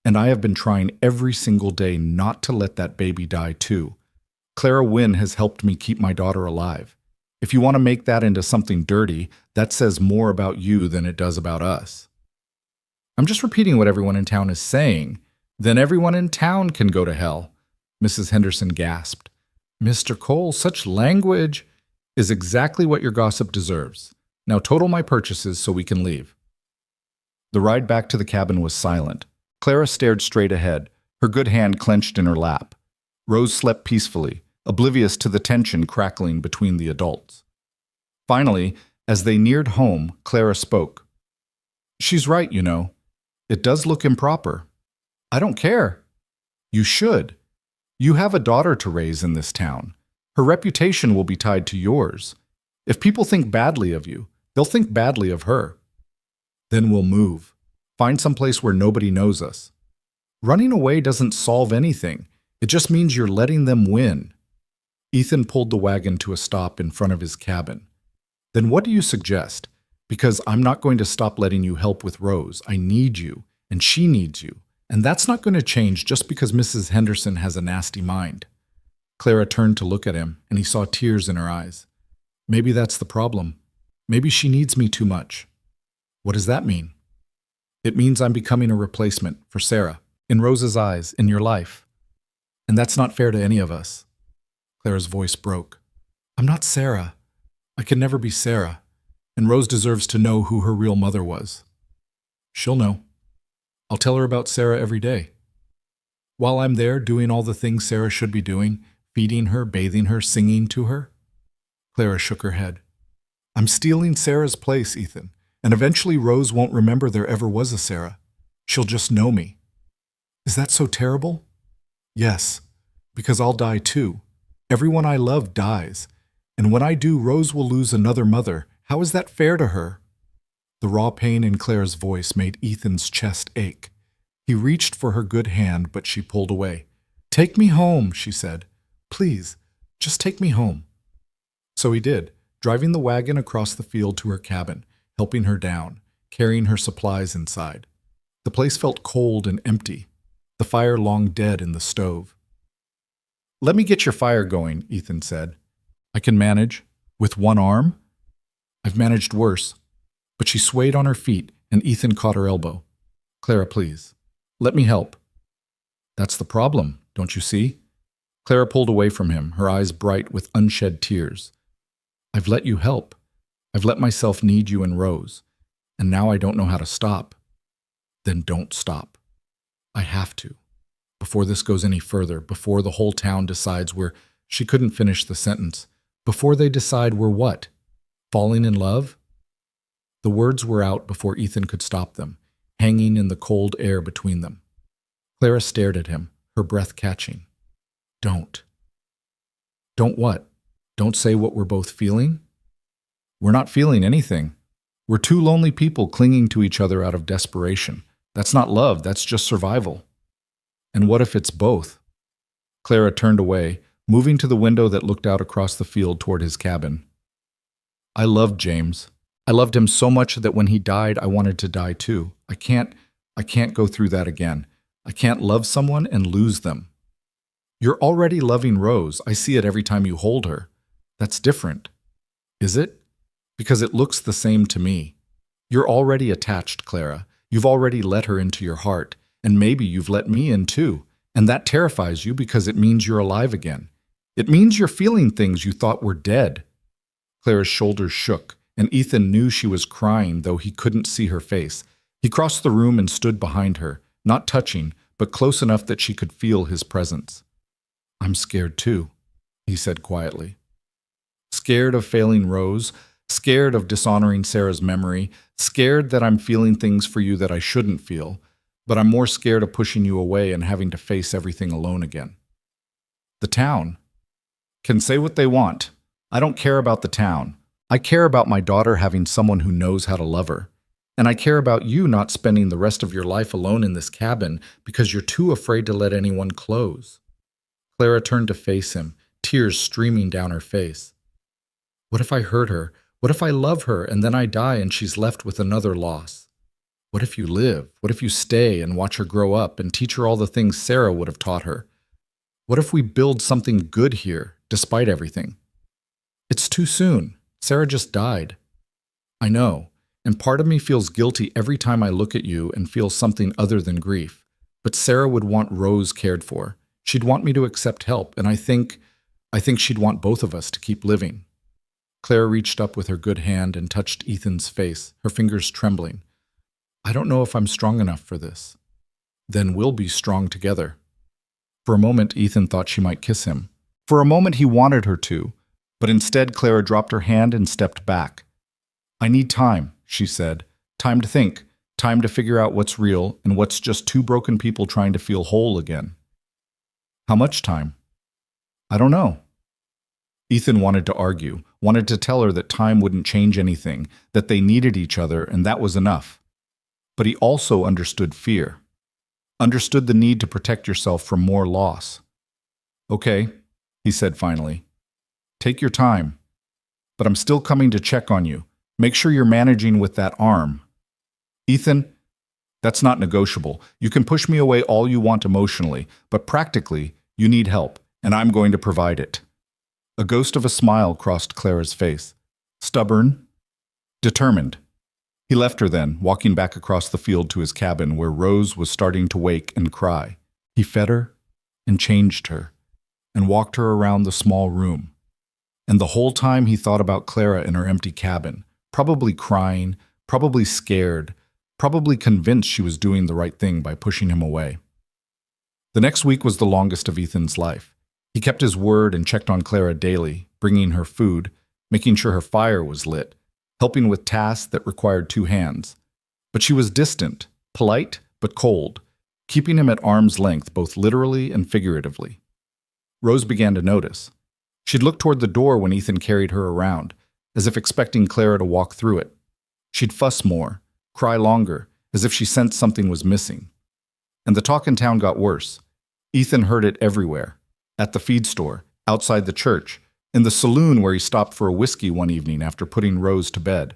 And I have been trying every single day not to let that baby die too. Clara Wynne has helped me keep my daughter alive. If you want to make that into something dirty, that says more about you than it does about us. I'm just repeating what everyone in town is saying. Then everyone in town can go to hell. Mrs. Henderson gasped. Mr. Cole, such language is exactly what your gossip deserves. Now total my purchases so we can leave. The ride back to the cabin was silent. Clara stared straight ahead, her good hand clenched in her lap. Rose slept peacefully, oblivious to the tension crackling between the adults. Finally, as they neared home, Clara spoke. She's right, you know. It does look improper. I don't care. You should. You have a daughter to raise in this town. Her reputation will be tied to yours. If people think badly of you, they'll think badly of her. Then we'll move. Find someplace where nobody knows us. Running away doesn't solve anything. It just means you're letting them win. Ethan pulled the wagon to a stop in front of his cabin. Then what do you suggest? Because I'm not going to stop letting you help with Rose. I need you, and she needs you. And that's not going to change just because Mrs. Henderson has a nasty mind. Clara turned to look at him, and he saw tears in her eyes. Maybe that's the problem. Maybe she needs me too much. What does that mean? It means I'm becoming a replacement for Sarah, in Rose's eyes, in your life. And that's not fair to any of us. Clara's voice broke. I'm not Sarah. I can never be Sarah. And Rose deserves to know who her real mother was. She'll know. I'll tell her about Sarah every day. While I'm there doing all the things Sarah should be doing, feeding her, bathing her, singing to her. Clara shook her head. I'm stealing Sarah's place, Ethan, and eventually Rose won't remember there ever was a Sarah. She'll just know me. Is that so terrible? Yes, because I'll die too. Everyone I love dies, and when I do, Rose will lose another mother. How is that fair to her? The raw pain in Clara's voice made Ethan's chest ache. He reached for her good hand, but she pulled away. Take me home, she said. Please, just take me home. So he did, driving the wagon across the field to her cabin, helping her down, carrying her supplies inside. The place felt cold and empty, the fire long dead in the stove. Let me get your fire going, Ethan said. I can manage. With one arm? I've managed worse. But she swayed on her feet, and Ethan caught her elbow. Clara, please. Let me help. That's the problem, don't you see? Clara pulled away from him, her eyes bright with unshed tears. I've let you help. I've let myself need you and Rose. And now I don't know how to stop. Then don't stop. I have to. Before this goes any further, before the whole town decides we're... She couldn't finish the sentence. Before they decide we're what? Falling in love? The words were out before Ethan could stop them, hanging in the cold air between them. Clara stared at him, her breath catching. Don't. Don't what? Don't say what we're both feeling? We're not feeling anything. We're two lonely people clinging to each other out of desperation. That's not love, that's just survival. And what if it's both? Clara turned away, moving to the window that looked out across the field toward his cabin. I loved James. I loved him so much that when he died, I wanted to die too. I can't go through that again. I can't love someone and lose them. You're already loving Rose. I see it every time you hold her. That's different. Is it? Because it looks the same to me. You're already attached, Clara. You've already let her into your heart, and maybe you've let me in too. And that terrifies you because it means you're alive again. It means you're feeling things you thought were dead. Clara's shoulders shook, and Ethan knew she was crying, though he couldn't see her face. He crossed the room and stood behind her, not touching, but close enough that she could feel his presence. "I'm scared too," he said quietly. "Scared of failing Rose, scared of dishonoring Sarah's memory, scared that I'm feeling things for you that I shouldn't feel, but I'm more scared of pushing you away and having to face everything alone again. The town can say what they want. I don't care about the town. I care about my daughter having someone who knows how to love her. And I care about you not spending the rest of your life alone in this cabin because you're too afraid to let anyone close." Clara turned to face him, tears streaming down her face. "What if I hurt her? What if I love her and then I die and she's left with another loss? What if you live? What if you stay and watch her grow up and teach her all the things Sarah would have taught her? What if we build something good here, despite everything? It's too soon. Sarah just died. I know, and part of me feels guilty every time I look at you and feel something other than grief. But Sarah would want Rose cared for. She'd want me to accept help, and I think she'd want both of us to keep living." Clara reached up with her good hand and touched Ethan's face, her fingers trembling. "I don't know if I'm strong enough for this." "Then we'll be strong together." For a moment, Ethan thought she might kiss him. For a moment, he wanted her to, but instead Clara dropped her hand and stepped back. "I need time," she said. "Time to think, time to figure out what's real and what's just two broken people trying to feel whole again." "How much time?" "I don't know." Ethan wanted to argue, wanted to tell her that time wouldn't change anything, that they needed each other and that was enough. But he also understood fear. Understood the need to protect yourself from more loss. "Okay," he said finally. "Take your time. But I'm still coming to check on you. Make sure you're managing with that arm." "Ethan, that's not negotiable. You can push me away all you want emotionally, but practically, you need help, and I'm going to provide it." A ghost of a smile crossed Clara's face. "Stubborn? Determined." He left her then, walking back across the field to his cabin where Rose was starting to wake and cry. He fed her and changed her and walked her around the small room. And the whole time he thought about Clara in her empty cabin, probably crying, probably scared, probably convinced she was doing the right thing by pushing him away. The next week was the longest of Ethan's life. He kept his word and checked on Clara daily, bringing her food, making sure her fire was lit, helping with tasks that required two hands. But she was distant, polite, but cold, keeping him at arm's length both literally and figuratively. Rose began to notice. She'd look toward the door when Ethan carried her around, as if expecting Clara to walk through it. She'd fuss more, cry longer, as if she sensed something was missing. And the talk in town got worse. Ethan heard it everywhere. At the feed store, outside the church, in the saloon where he stopped for a whiskey one evening after putting Rose to bed.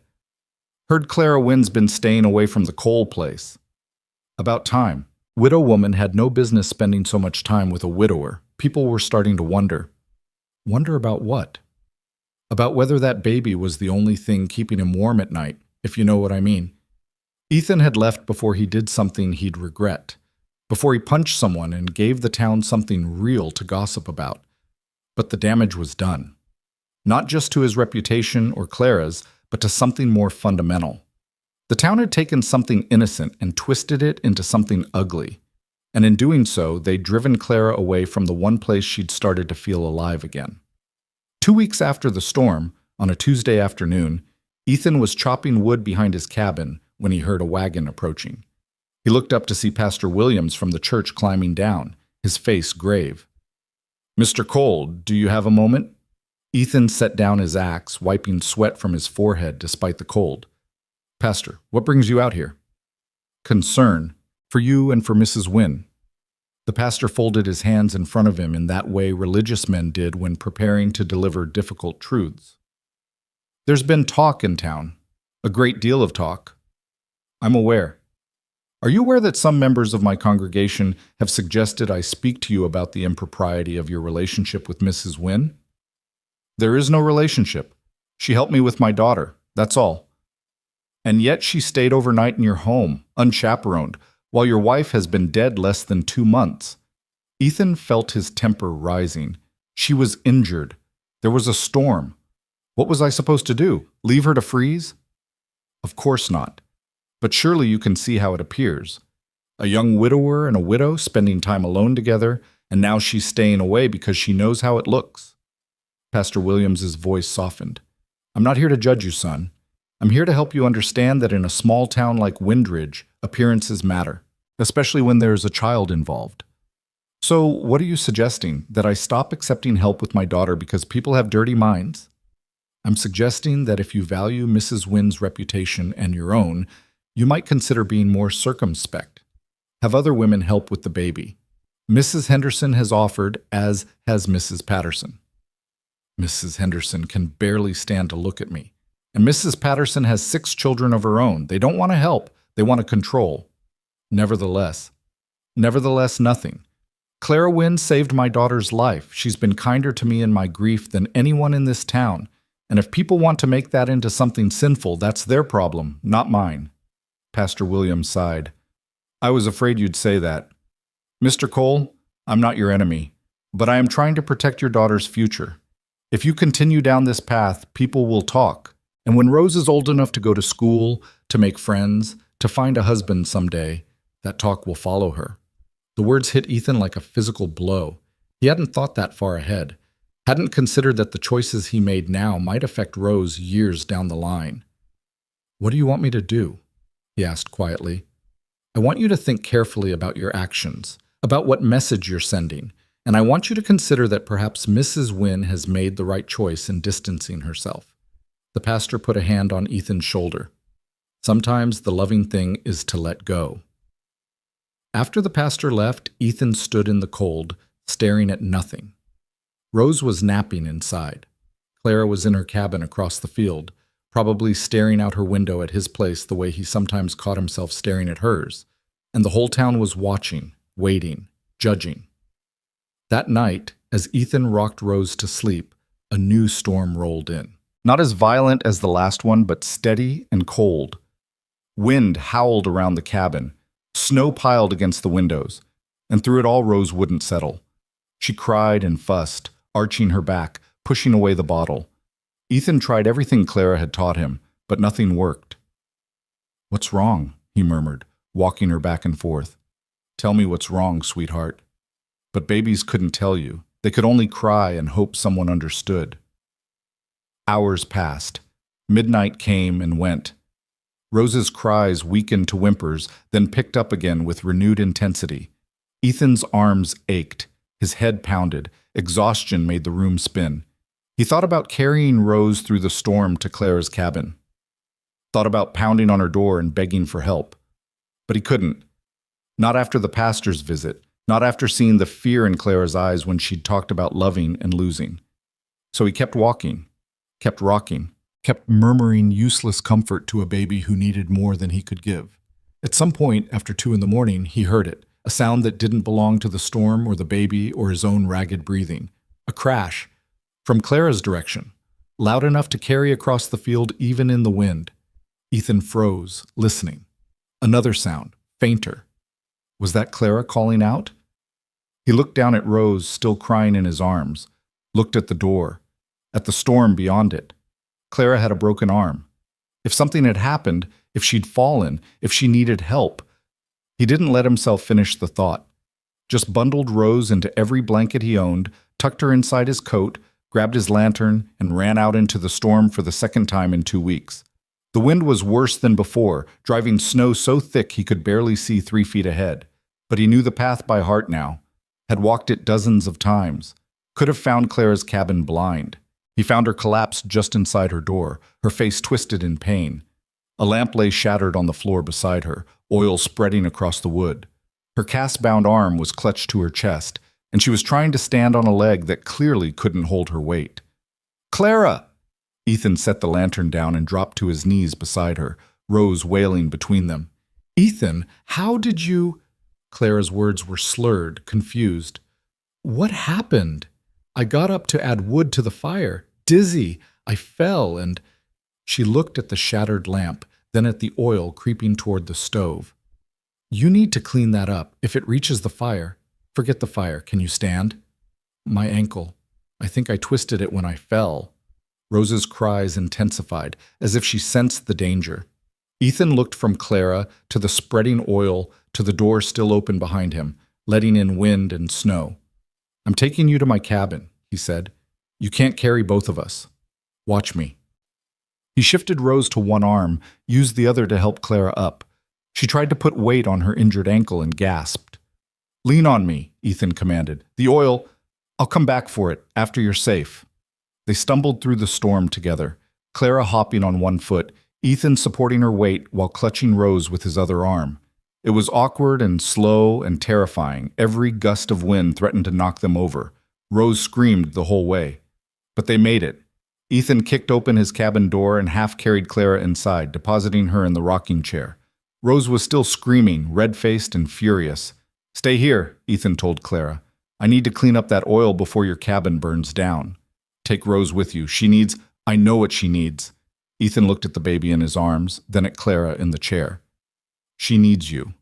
Heard Clara Wynn's been staying away from the Cole place. About time. Widow woman had no business spending so much time with a widower. People were starting to wonder. Wonder about what? About whether that baby was the only thing keeping him warm at night, if you know what I mean. Ethan had left before he did something he'd regret, before he punched someone and gave the town something real to gossip about. But the damage was done. Not just to his reputation or Clara's, but to something more fundamental. The town had taken something innocent and twisted it into something ugly. And in doing so, they'd driven Clara away from the one place she'd started to feel alive again. 2 weeks after the storm, on a Tuesday afternoon, Ethan was chopping wood behind his cabin when he heard a wagon approaching. He looked up to see Pastor Williams from the church climbing down, his face grave. "Mr. Cole, do you have a moment?" Ethan set down his axe, wiping sweat from his forehead despite the cold. "Pastor, what brings you out here?" "Concern. For you and for Mrs. Wynn." The pastor folded his hands in front of him in that way religious men did when preparing to deliver difficult truths. "There's been talk in town. A great deal of talk." "I'm aware. Are you aware that some members of my congregation have suggested I speak to you about the impropriety of your relationship with Mrs. Wynn?" "There is no relationship. She helped me with my daughter, that's all." "And yet she stayed overnight in your home, unchaperoned, while your wife has been dead less than 2 months." Ethan felt his temper rising. She was injured. There was a storm. What was I supposed to do? Leave her to freeze? Of course not. But surely you can see how it appears. A young widower and a widow spending time alone together, and now she's staying away because she knows how it looks. Pastor Williams's voice softened. I'm not here to judge you, son. I'm here to help you understand that in a small town like Windridge, appearances matter, especially when there's a child involved. So, what are you suggesting? That I stop accepting help with my daughter because people have dirty minds? I'm suggesting that if you value Mrs. Wynn's reputation and your own, you might consider being more circumspect. Have other women help with the baby. Mrs. Henderson has offered, as has Mrs. Patterson. Mrs. Henderson can barely stand to look at me. And Mrs. Patterson has 6 children of her own. They don't want to help. They want to control. Nevertheless, nothing. Clara Wynne saved my daughter's life. She's been kinder to me in my grief than anyone in this town. And if people want to make that into something sinful, that's their problem, not mine. Pastor Williams sighed. I was afraid you'd say that. Mr. Cole, I'm not your enemy, but I am trying to protect your daughter's future. If you continue down this path, people will talk. And when Rose is old enough to go to school, to make friends, to find a husband someday, that talk will follow her. The words hit Ethan like a physical blow. He hadn't thought that far ahead, hadn't considered that the choices he made now might affect Rose years down the line. What do you want me to do? He asked quietly. I want you to think carefully about your actions, about what message you're sending, and I want you to consider that perhaps Mrs. Wynne has made the right choice in distancing herself. The pastor put a hand on Ethan's shoulder. Sometimes the loving thing is to let go. After the pastor left, Ethan stood in the cold, staring at nothing. Rose was napping inside. Clara was in her cabin across the field, probably staring out her window at his place the way he sometimes caught himself staring at hers, and the whole town was watching, waiting, judging. That night, as Ethan rocked Rose to sleep, a new storm rolled in. Not as violent as the last one, but steady and cold. Wind howled around the cabin. Snow piled against the windows, and through it all Rose wouldn't settle. She cried and fussed, arching her back, pushing away the bottle. Ethan tried everything Clara had taught him, but nothing worked. What's wrong? He murmured, walking her back and forth. Tell me what's wrong, sweetheart. But babies couldn't tell you. They could only cry and hope someone understood. Hours passed. Midnight came and went. Rose's cries weakened to whimpers, then picked up again with renewed intensity. Ethan's arms ached. His head pounded. Exhaustion made the room spin. He thought about carrying Rose through the storm to Clara's cabin. Thought about pounding on her door and begging for help. But he couldn't. Not after the pastor's visit. Not after seeing the fear in Clara's eyes when she'd talked about loving and losing. So he kept walking, kept rocking, kept murmuring useless comfort to a baby who needed more than he could give. At some point, after 2 a.m, he heard it, a sound that didn't belong to the storm or the baby or his own ragged breathing. A crash, from Clara's direction, loud enough to carry across the field even in the wind. Ethan froze, listening. Another sound, fainter. Was that Clara calling out? He looked down at Rose, still crying in his arms, looked at the door, at the storm beyond it. Clara had a broken arm. If something had happened, if she'd fallen, if she needed help. He didn't let himself finish the thought. Just bundled Rose into every blanket he owned, tucked her inside his coat, grabbed his lantern, and ran out into the storm for the second time in 2 weeks. The wind was worse than before, driving snow so thick he could barely see 3 feet ahead. But he knew the path by heart now, had walked it dozens of times, could have found Clara's cabin blind. He found her collapsed just inside her door, her face twisted in pain. A lamp lay shattered on the floor beside her, oil spreading across the wood. Her cast-bound arm was clutched to her chest, and she was trying to stand on a leg that clearly couldn't hold her weight. Clara! Ethan set the lantern down and dropped to his knees beside her, Rose wailing between them. Ethan, how did you... Clara's words were slurred, confused. What happened? I got up to add wood to the fire. Dizzy. I fell and... She looked at the shattered lamp, then at the oil creeping toward the stove. You need to clean that up. If it reaches the fire... Forget the fire. Can you stand? My ankle. I think I twisted it when I fell. Rose's cries intensified, as if she sensed the danger. Ethan looked from Clara to the spreading oil to the door still open behind him, letting in wind and snow. "I'm taking you to my cabin," he said. "You can't carry both of us. Watch me." He shifted Rose to one arm, used the other to help Clara up. She tried to put weight on her injured ankle and gasped. "Lean on me," Ethan commanded. "The oil, I'll come back for it after you're safe." They stumbled through the storm together, Clara hopping on one foot, Ethan supporting her weight while clutching Rose with his other arm. It was awkward and slow and terrifying. Every gust of wind threatened to knock them over. Rose screamed the whole way. But they made it. Ethan kicked open his cabin door and half-carried Clara inside, depositing her in the rocking chair. Rose was still screaming, red-faced and furious. "Stay here," Ethan told Clara. "I need to clean up that oil before your cabin burns down. Take Rose with you. I know what she needs." Ethan looked at the baby in his arms, then at Clara in the chair. "She needs you."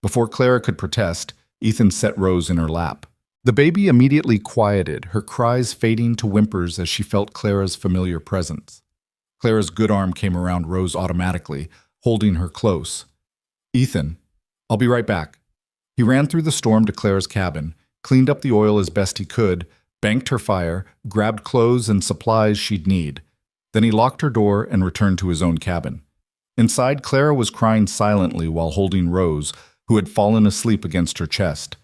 Before Clara could protest, Ethan set Rose in her lap. The baby immediately quieted, her cries fading to whimpers as she felt Clara's familiar presence. Clara's good arm came around Rose automatically, holding her close. "Ethan, I'll be right back." He ran through the storm to Clara's cabin, cleaned up the oil as best he could, banked her fire, grabbed clothes and supplies she'd need. Then he locked her door and returned to his own cabin. Inside, Clara was crying silently while holding Rose, who had fallen asleep against her chest.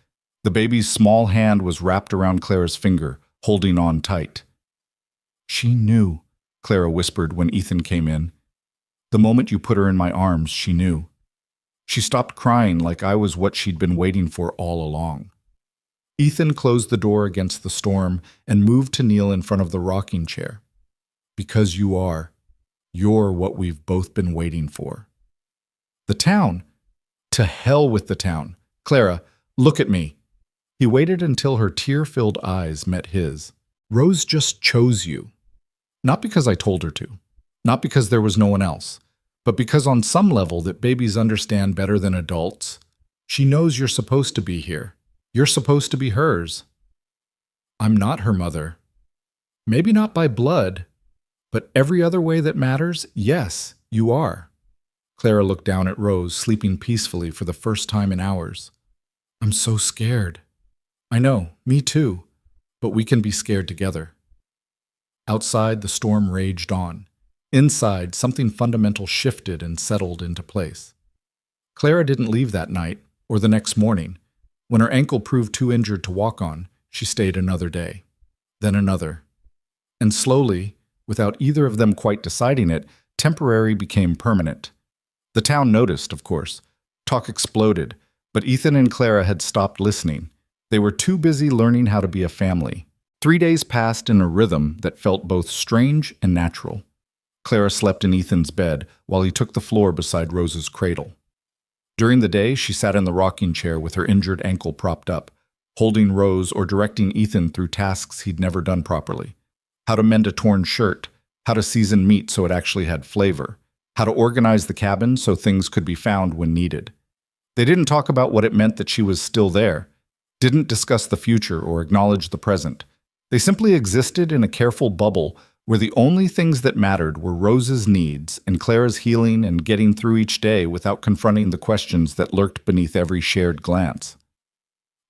The baby's small hand was wrapped around Clara's finger, holding on tight. "She knew," Clara whispered when Ethan came in. "The moment you put her in my arms, she knew. She stopped crying like I was what she'd been waiting for all along." Ethan closed the door against the storm and moved to kneel in front of the rocking chair. "Because you're what we've both been waiting for." "The town? To hell with the town. Clara, look at me." He waited until her tear-filled eyes met his. "Rose just chose you. Not because I told her to. Not because there was no one else. But because on some level that babies understand better than adults. She knows you're supposed to be here. You're supposed to be hers." "I'm not her mother. Maybe not by blood, but every other way that matters, yes, you are." Clara looked down at Rose, sleeping peacefully for the first time in hours. "I'm so scared." "I know, me too, but we can be scared together." Outside, the storm raged on. Inside, something fundamental shifted and settled into place. Clara didn't leave that night, or the next morning. When her ankle proved too injured to walk on, she stayed another day, then another. And slowly, without either of them quite deciding it, temporary became permanent. The town noticed, of course. Talk exploded, but Ethan and Clara had stopped listening. They were too busy learning how to be a family. 3 days passed in a rhythm that felt both strange and natural. Clara slept in Ethan's bed while he took the floor beside Rose's cradle. During the day, she sat in the rocking chair with her injured ankle propped up, holding Rose or directing Ethan through tasks he'd never done properly. How to mend a torn shirt, how to season meat so it actually had flavor, how to organize the cabin so things could be found when needed. They didn't talk about what it meant that she was still there, didn't discuss the future or acknowledge the present. They simply existed in a careful bubble where the only things that mattered were Rose's needs and Clara's healing and getting through each day without confronting the questions that lurked beneath every shared glance.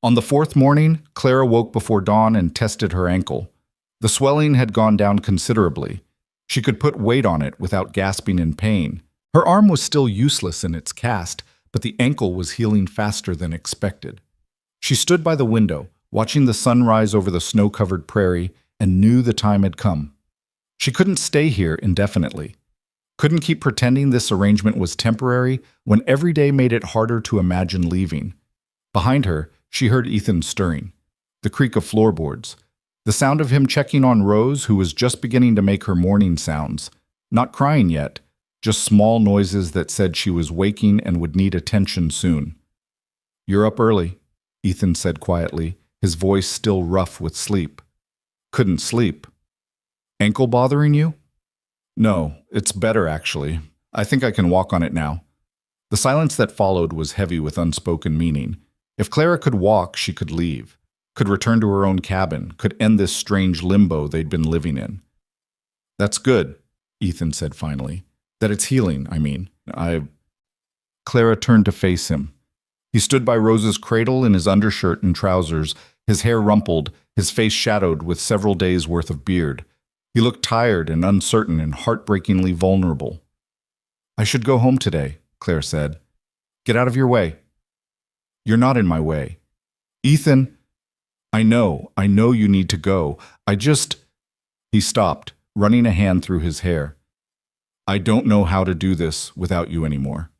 On the 4th morning, Clara woke before dawn and tested her ankle. The swelling had gone down considerably. She could put weight on it without gasping in pain. Her arm was still useless in its cast, but the ankle was healing faster than expected. She stood by the window, watching the sun rise over the snow-covered prairie, and knew the time had come. She couldn't stay here indefinitely. Couldn't keep pretending this arrangement was temporary when every day made it harder to imagine leaving. Behind her, she heard Ethan stirring, the creak of floorboards, the sound of him checking on Rose, who was just beginning to make her morning sounds. Not crying yet, just small noises that said she was waking and would need attention soon. "You're up early," Ethan said quietly, his voice still rough with sleep. "Couldn't sleep. Ankle bothering you?" "No, it's better actually. I think I can walk on it now." The silence that followed was heavy with unspoken meaning. If Clara could walk, she could leave, could return to her own cabin, could end this strange limbo they'd been living in. "That's good," Ethan said finally. That it's healing, I mean. Clara turned to face him. He stood by Rose's cradle in his undershirt and trousers, his hair rumpled, his face shadowed with several days' worth of beard. He looked tired and uncertain and heartbreakingly vulnerable. I should go home today, Claire said. Get out of your way. You're not in my way. Ethan, I know you need to go. He stopped, running a hand through his hair. I don't know how to do this without you anymore.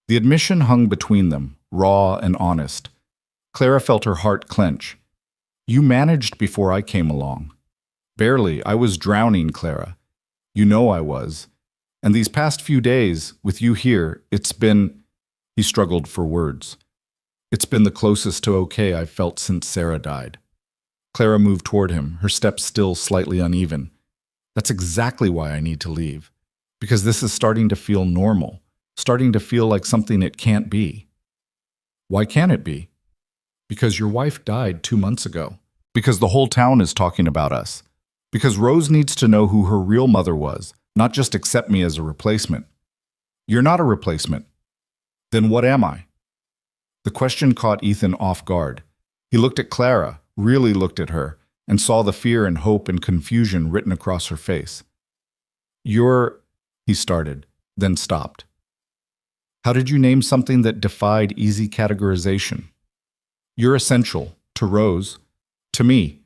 The admission hung between them, raw and honest. Clara felt her heart clench. You managed before I came along. Barely. I was drowning, Clara. You know I was. And these past few days, with you here, it's been... He struggled for words. It's been the closest to okay I've felt since Sarah died. Clara moved toward him, her steps still slightly uneven. That's exactly why I need to leave. Because this is starting to feel normal, starting to feel like something it can't be. Why can't it be? Because your wife died 2 months ago. Because the whole town is talking about us. Because Rose needs to know who her real mother was, not just accept me as a replacement. You're not a replacement. Then what am I? The question caught Ethan off guard. He looked at Clara, really looked at her, and saw the fear and hope and confusion written across her face. He started, then stopped. How did you name something that defied easy categorization? You're essential, to Rose, to me.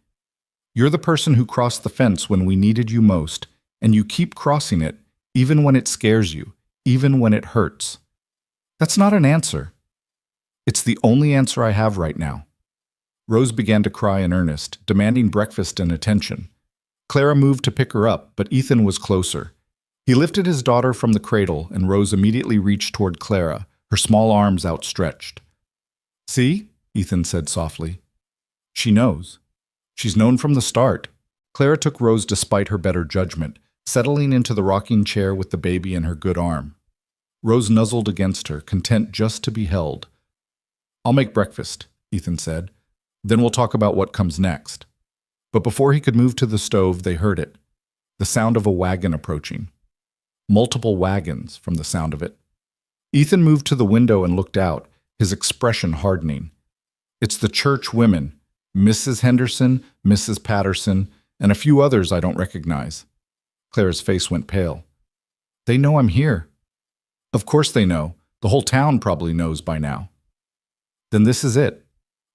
You're the person who crossed the fence when we needed you most, and you keep crossing it, even when it scares you, even when it hurts. That's not an answer. It's the only answer I have right now. Rose began to cry in earnest, demanding breakfast and attention. Clara moved to pick her up, but Ethan was closer. He lifted his daughter from the cradle, and Rose immediately reached toward Clara, her small arms outstretched. See? Ethan said softly. She knows. She's known from the start. Clara took Rose despite her better judgment, settling into the rocking chair with the baby in her good arm. Rose nuzzled against her, content just to be held. I'll make breakfast, Ethan said. Then we'll talk about what comes next. But before he could move to the stove, they heard it. The sound of a wagon approaching. Multiple wagons from the sound of it. Ethan moved to the window and looked out, his expression hardening. It's the church women, Mrs. Henderson, Mrs. Patterson, and a few others I don't recognize. Clara's face went pale. They know I'm here. Of course they know. The whole town probably knows by now. Then this is it.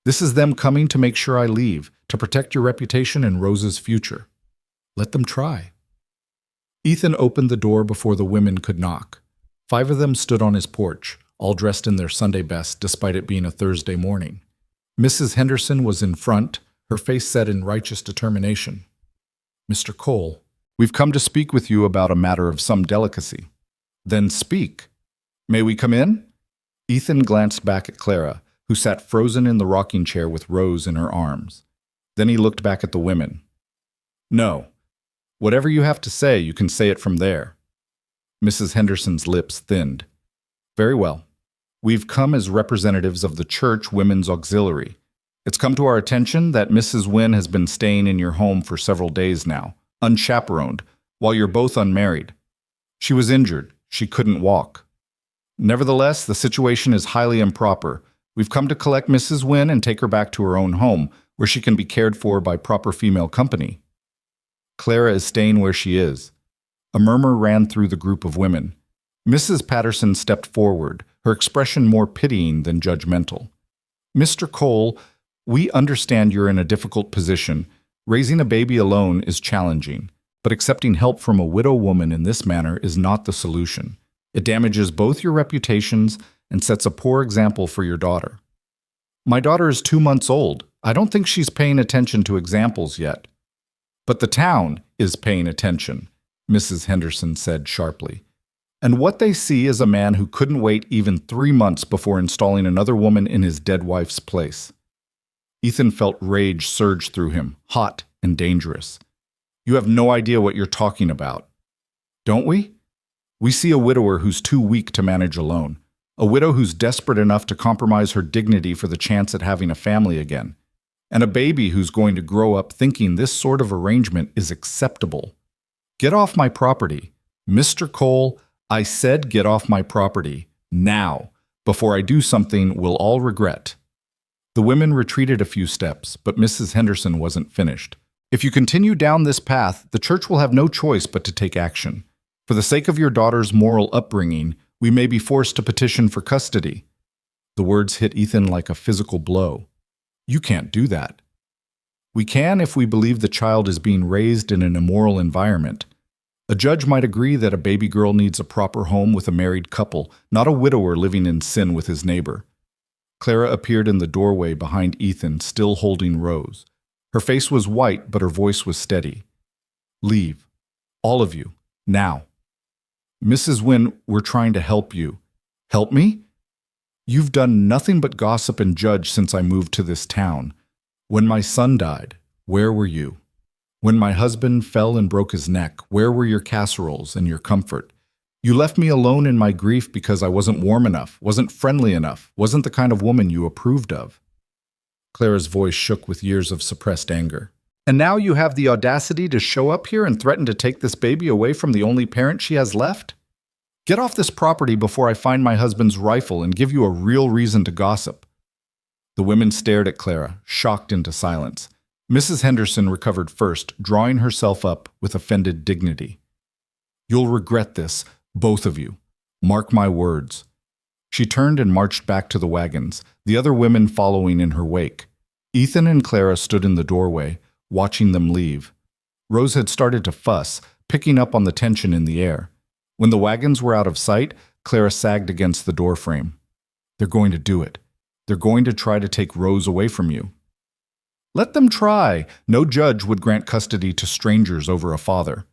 This is them coming to make sure I leave, to protect your reputation and Rose's future. Let them try. Ethan opened the door before the women could knock. 5 of them stood on his porch, all dressed in their Sunday best despite it being a Thursday morning. Mrs. Henderson was in front, her face set in righteous determination. Mr. Cole, we've come to speak with you about a matter of some delicacy. Then speak. May we come in? Ethan glanced back at Clara, who sat frozen in the rocking chair with Rose in her arms. Then he looked back at the women. No. Whatever you have to say, you can say it from there. Mrs. Henderson's lips thinned. Very well. We've come as representatives of the Church Women's Auxiliary. It's come to our attention that Mrs. Wynne has been staying in your home for several days now, unchaperoned, while you're both unmarried. She was injured. She couldn't walk. Nevertheless, the situation is highly improper. We've come to collect Mrs. Wynne and take her back to her own home, where she can be cared for by proper female company. Clara is staying where she is. A murmur ran through the group of women. Mrs. Patterson stepped forward, her expression more pitying than judgmental. Mr. Cole, we understand you're in a difficult position. Raising a baby alone is challenging, but accepting help from a widow woman in this manner is not the solution. It damages both your reputations and sets a poor example for your daughter. My daughter is 2 months old. I don't think she's paying attention to examples yet. But the town is paying attention, Mrs. Henderson said sharply. And what they see is a man who couldn't wait even 3 months before installing another woman in his dead wife's place. Ethan felt rage surge through him, hot and dangerous. You have no idea what you're talking about. Don't we? We see a widower who's too weak to manage alone, a widow who's desperate enough to compromise her dignity for the chance at having a family again, and a baby who's going to grow up thinking this sort of arrangement is acceptable. Get off my property. Mr. Cole, I said get off my property, now, before I do something we'll all regret. The women retreated a few steps, but Mrs. Henderson wasn't finished. If you continue down this path, the church will have no choice but to take action. For the sake of your daughter's moral upbringing, we may be forced to petition for custody. The words hit Ethan like a physical blow. You can't do that. We can if we believe the child is being raised in an immoral environment. A judge might agree that a baby girl needs a proper home with a married couple, not a widower living in sin with his neighbor. Clara appeared in the doorway behind Ethan, still holding Rose. Her face was white, but her voice was steady. Leave. All of you. Now. Mrs. Wynne, we're trying to help you. Help me? You've done nothing but gossip and judge since I moved to this town. When my son died, where were you? When my husband fell and broke his neck, where were your casseroles and your comfort? You left me alone in my grief because I wasn't warm enough, wasn't friendly enough, wasn't the kind of woman you approved of. Clara's voice shook with years of suppressed anger. And now you have the audacity to show up here and threaten to take this baby away from the only parent she has left? Get off this property before I find my husband's rifle and give you a real reason to gossip. The women stared at Clara, shocked into silence. Mrs. Henderson recovered first, drawing herself up with offended dignity. You'll regret this, both of you. Mark my words. She turned and marched back to the wagons, the other women following in her wake. Ethan and Clara stood in the doorway, watching them leave. Rose had started to fuss, picking up on the tension in the air. When the wagons were out of sight, Clara sagged against the doorframe. They're going to do it. They're going to try to take Rose away from you. Let them try. No judge would grant custody to strangers over a father.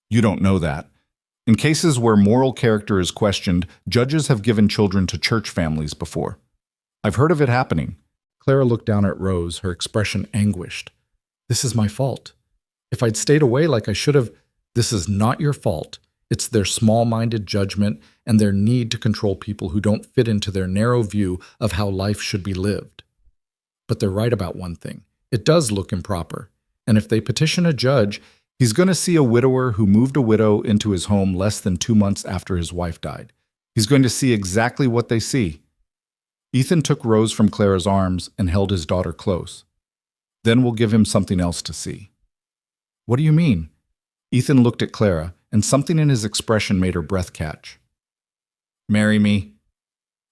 You don't know that. In cases where moral character is questioned, judges have given children to church families before. I've heard of it happening. Clara looked down at Rose, her expression anguished. This is my fault. If I'd stayed away like I should have, this is not your fault. It's their small-minded judgment and their need to control people who don't fit into their narrow view of how life should be lived. But they're right about one thing. It does look improper. And if they petition a judge, he's going to see a widower who moved a widow into his home less than 2 months after his wife died. He's going to see exactly what they see. Ethan took Rose from Clara's arms and held his daughter close. Then we'll give him something else to see. What do you mean? Ethan looked at Clara, and something in his expression made her breath catch. Marry me.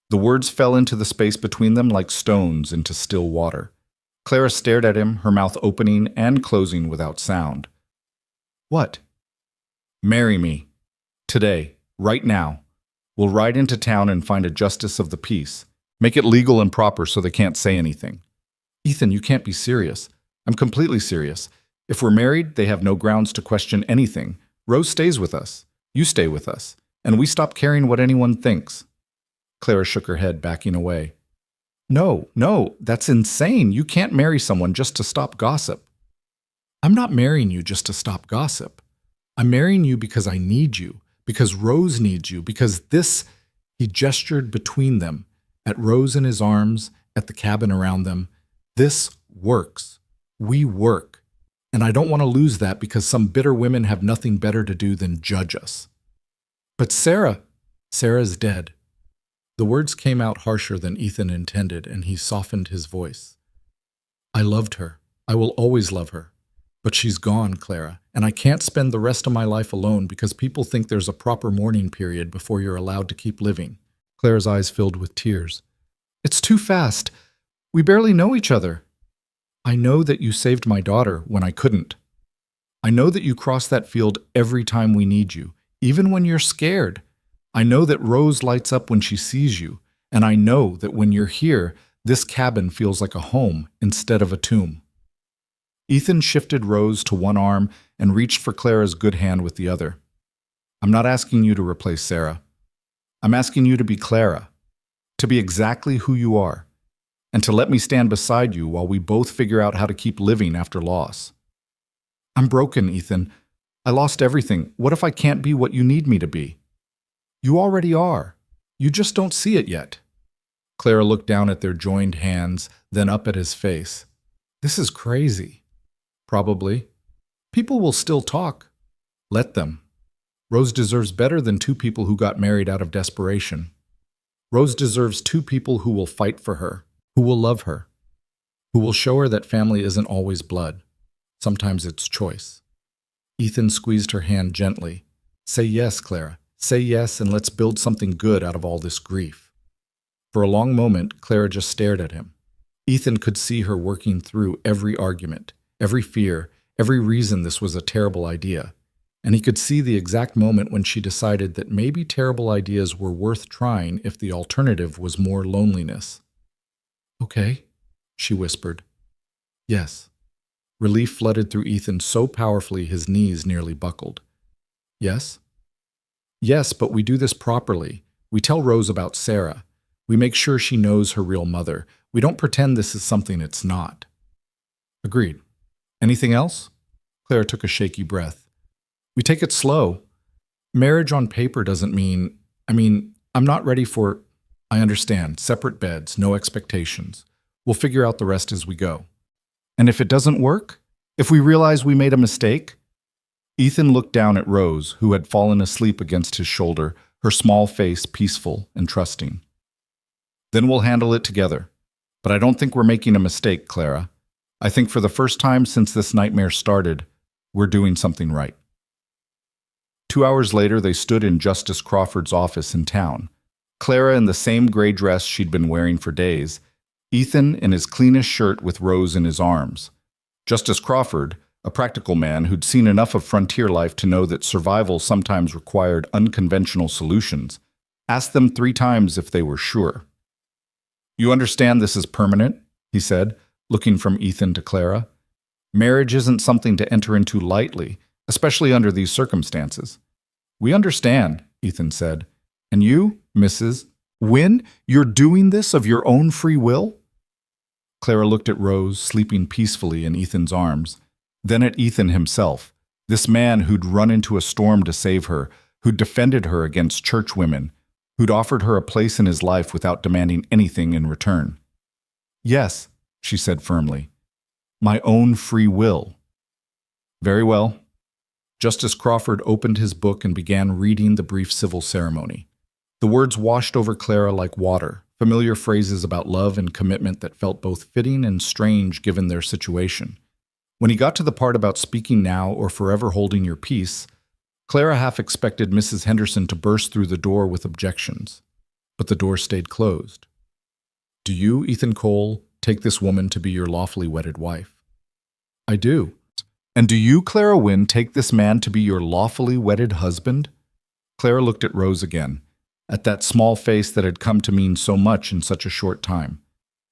The words fell into the space between them like stones into still water. Clara stared at him, her mouth opening and closing without sound. What? Marry me. Today, right now. We'll ride into town and find a justice of the peace. Make it legal and proper so they can't say anything. Ethan, you can't be serious. I'm completely serious. If we're married, they have no grounds to question anything. Rose stays with us. You stay with us. And we stop caring what anyone thinks. Clara shook her head, backing away. No, that's insane. You can't marry someone just to stop gossip. I'm not marrying you just to stop gossip. I'm marrying you because I need you, because Rose needs you, because this, he gestured between them, at Rose in his arms, at the cabin around them. This works. We work. And I don't want to lose that because some bitter women have nothing better to do than judge us. But Sarah's dead. The words came out harsher than Ethan intended, and he softened his voice. I loved her. I will always love her. But she's gone, Clara, and I can't spend the rest of my life alone because people think there's a proper mourning period before you're allowed to keep living. Clara's eyes filled with tears. It's too fast. We barely know each other. I know that you saved my daughter when I couldn't. I know that you cross that field every time we need you, even when you're scared. I know that Rose lights up when she sees you, and I know that when you're here, this cabin feels like a home instead of a tomb. Ethan shifted Rose to one arm and reached for Clara's good hand with the other. I'm not asking you to replace Sarah. I'm asking you to be Clara, to be exactly who you are, and to let me stand beside you while we both figure out how to keep living after loss. I'm broken, Ethan. I lost everything. What if I can't be what you need me to be? You already are. You just don't see it yet. Clara looked down at their joined hands, then up at his face. This is crazy. Probably. People will still talk. Let them. Rose deserves better than two people who got married out of desperation. Rose deserves two people who will fight for her, who will love her, who will show her that family isn't always blood. Sometimes it's choice. Ethan squeezed her hand gently. Say yes, Clara. Say yes, and let's build something good out of all this grief. For a long moment, Clara just stared at him. Ethan could see her working through every argument, every fear, every reason this was a terrible idea. And he could see the exact moment when she decided that maybe terrible ideas were worth trying if the alternative was more loneliness. Okay, she whispered. Yes. Relief flooded through Ethan so powerfully his knees nearly buckled. Yes? Yes, but we do this properly. We tell Rose about Sarah. We make sure she knows her real mother. We don't pretend this is something it's not. Agreed. Anything else? Clara took a shaky breath. We take it slow. Marriage on paper doesn't mean, I'm not ready for, I understand, separate beds, no expectations. We'll figure out the rest as we go. And if it doesn't work? If we realize we made a mistake? Ethan looked down at Rose, who had fallen asleep against his shoulder, her small face peaceful and trusting. Then we'll handle it together. But I don't think we're making a mistake, Clara. I think for the first time since this nightmare started, we're doing something right. 2 hours later, they stood in Justice Crawford's office in town. Clara in the same gray dress she'd been wearing for days, Ethan in his cleanest shirt with Rose in his arms. Justice Crawford, a practical man who'd seen enough of frontier life to know that survival sometimes required unconventional solutions, asked them 3 times if they were sure. You understand this is permanent, he said, looking from Ethan to Clara. Marriage isn't something to enter into lightly, especially under these circumstances. We understand, Ethan said. And you, Mrs. Wynne, you're doing this of your own free will? Clara looked at Rose, sleeping peacefully in Ethan's arms, then at Ethan himself, this man who'd run into a storm to save her, who'd defended her against churchwomen, who'd offered her a place in his life without demanding anything in return. Yes, she said firmly. My own free will. Very well. Justice Crawford opened his book and began reading the brief civil ceremony. The words washed over Clara like water, familiar phrases about love and commitment that felt both fitting and strange given their situation. When he got to the part about speaking now or forever holding your peace, Clara half expected Mrs. Henderson to burst through the door with objections. But the door stayed closed. Do you, Ethan Cole, take this woman to be your lawfully wedded wife? I do. And do you, Clara Wynne, take this man to be your lawfully wedded husband? Clara looked at Rose again, at that small face that had come to mean so much in such a short time.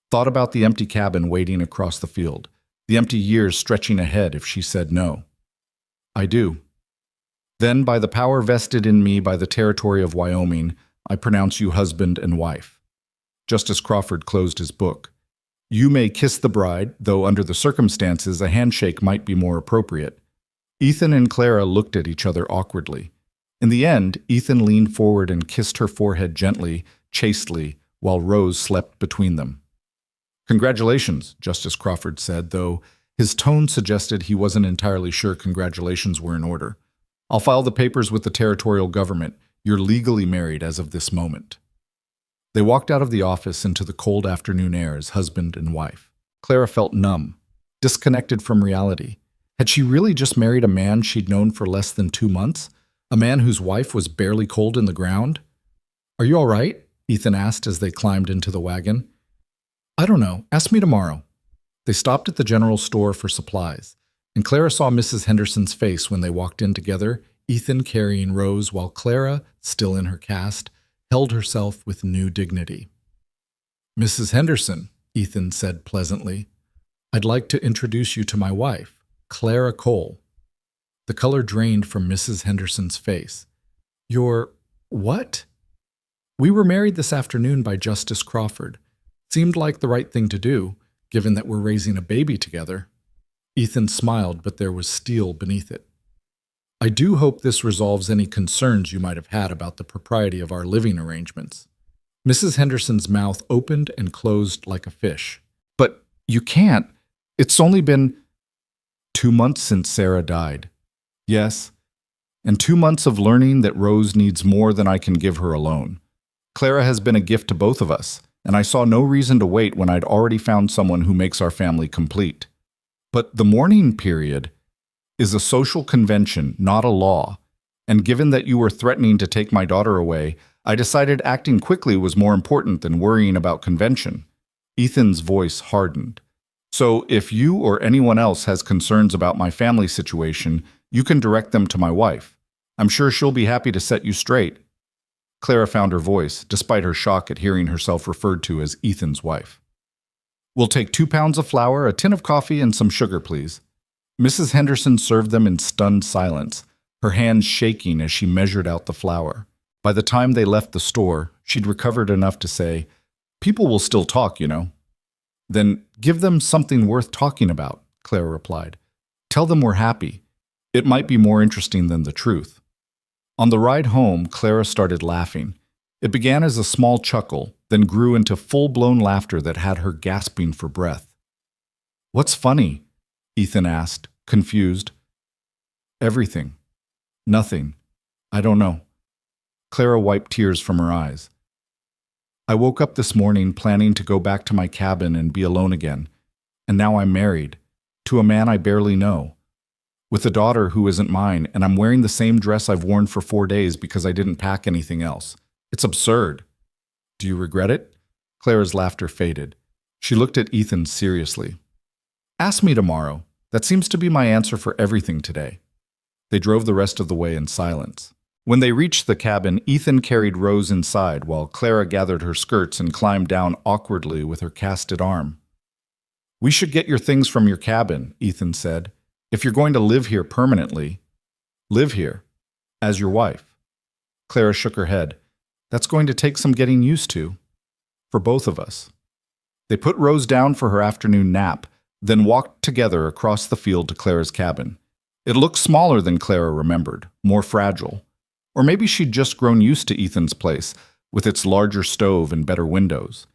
Thought about the empty cabin waiting across the field, the empty years stretching ahead if she said no. I do. Then, by the power vested in me by the territory of Wyoming, I pronounce you husband and wife. Justice Crawford closed his book. You may kiss the bride, though under the circumstances a handshake might be more appropriate. Ethan and Clara looked at each other awkwardly. In the end, Ethan leaned forward and kissed her forehead gently, chastely, while Rose slept between them. Congratulations, Justice Crawford said, though his tone suggested he wasn't entirely sure congratulations were in order. I'll file the papers with the territorial government. You're legally married as of this moment. They walked out of the office into the cold afternoon air as husband and wife. Clara felt numb, disconnected from reality. Had she really just married a man she'd known for less than 2 months? A man whose wife was barely cold in the ground? Are you all right? Ethan asked as they climbed into the wagon. I don't know. Ask me tomorrow. They stopped at the general store for supplies, and Clara saw Mrs. Henderson's face when they walked in together, Ethan carrying Rose while Clara, still in her cast, held herself with new dignity. Mrs. Henderson, Ethan said pleasantly, I'd like to introduce you to my wife, Clara Cole. The color drained from Mrs. Henderson's face. You're what? We were married this afternoon by Justice Crawford. Seemed like the right thing to do, given that we're raising a baby together. Ethan smiled, but there was steel beneath it. I do hope this resolves any concerns you might have had about the propriety of our living arrangements. Mrs. Henderson's mouth opened and closed like a fish. But you can't. It's only been 2 months since Sarah died. Yes, and 2 months of learning that Rose needs more than I can give her alone. Clara has been a gift to both of us, and I saw no reason to wait when I'd already found someone who makes our family complete. But the mourning period is a social convention, not a law, and given that you were threatening to take my daughter away, I decided acting quickly was more important than worrying about convention. Ethan's voice hardened. So if you or anyone else has concerns about my family situation, you can direct them to my wife. I'm sure she'll be happy to set you straight. Clara found her voice, despite her shock at hearing herself referred to as Ethan's wife. We'll take 2 pounds of flour, a tin of coffee, and some sugar, please. Mrs. Henderson served them in stunned silence, her hands shaking as she measured out the flour. By the time they left the store, she'd recovered enough to say, "People will still talk, you know." "Then give them something worth talking about," Clara replied. "Tell them we're happy. It might be more interesting than the truth." On the ride home, Clara started laughing. It began as a small chuckle, then grew into full-blown laughter that had her gasping for breath. "What's funny?" Ethan asked, confused. "Everything. Nothing. I don't know." Clara wiped tears from her eyes. "I woke up this morning planning to go back to my cabin and be alone again, and now I'm married, to a man I barely know, with a daughter who isn't mine, and I'm wearing the same dress I've worn for 4 days because I didn't pack anything else. It's absurd. Do you regret it?" Clara's laughter faded. She looked at Ethan seriously. "Ask me tomorrow. That seems to be my answer for everything today." They drove the rest of the way in silence. When they reached the cabin, Ethan carried Rose inside while Clara gathered her skirts and climbed down awkwardly with her casted arm. "We should get your things from your cabin," Ethan said. "If you're going to live here permanently, live here, as your wife." Clara shook her head. "That's going to take some getting used to, for both of us." They put Rose down for her afternoon nap, then walked together across the field to Clara's cabin. It looked smaller than Clara remembered, more fragile. Or maybe she'd just grown used to Ethan's place, with its larger stove and better windows.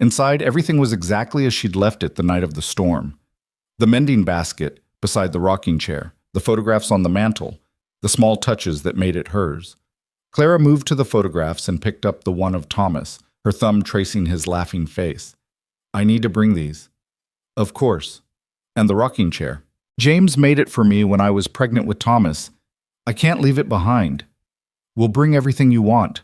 Inside, everything was exactly as she'd left it the night of the storm. The mending basket beside the rocking chair, the photographs on the mantel, the small touches that made it hers. Clara moved to the photographs and picked up the one of Thomas, her thumb tracing his laughing face. "I need to bring these." "Of course." "And the rocking chair. James made it for me when I was pregnant with Thomas. I can't leave it behind. We'll bring everything you want."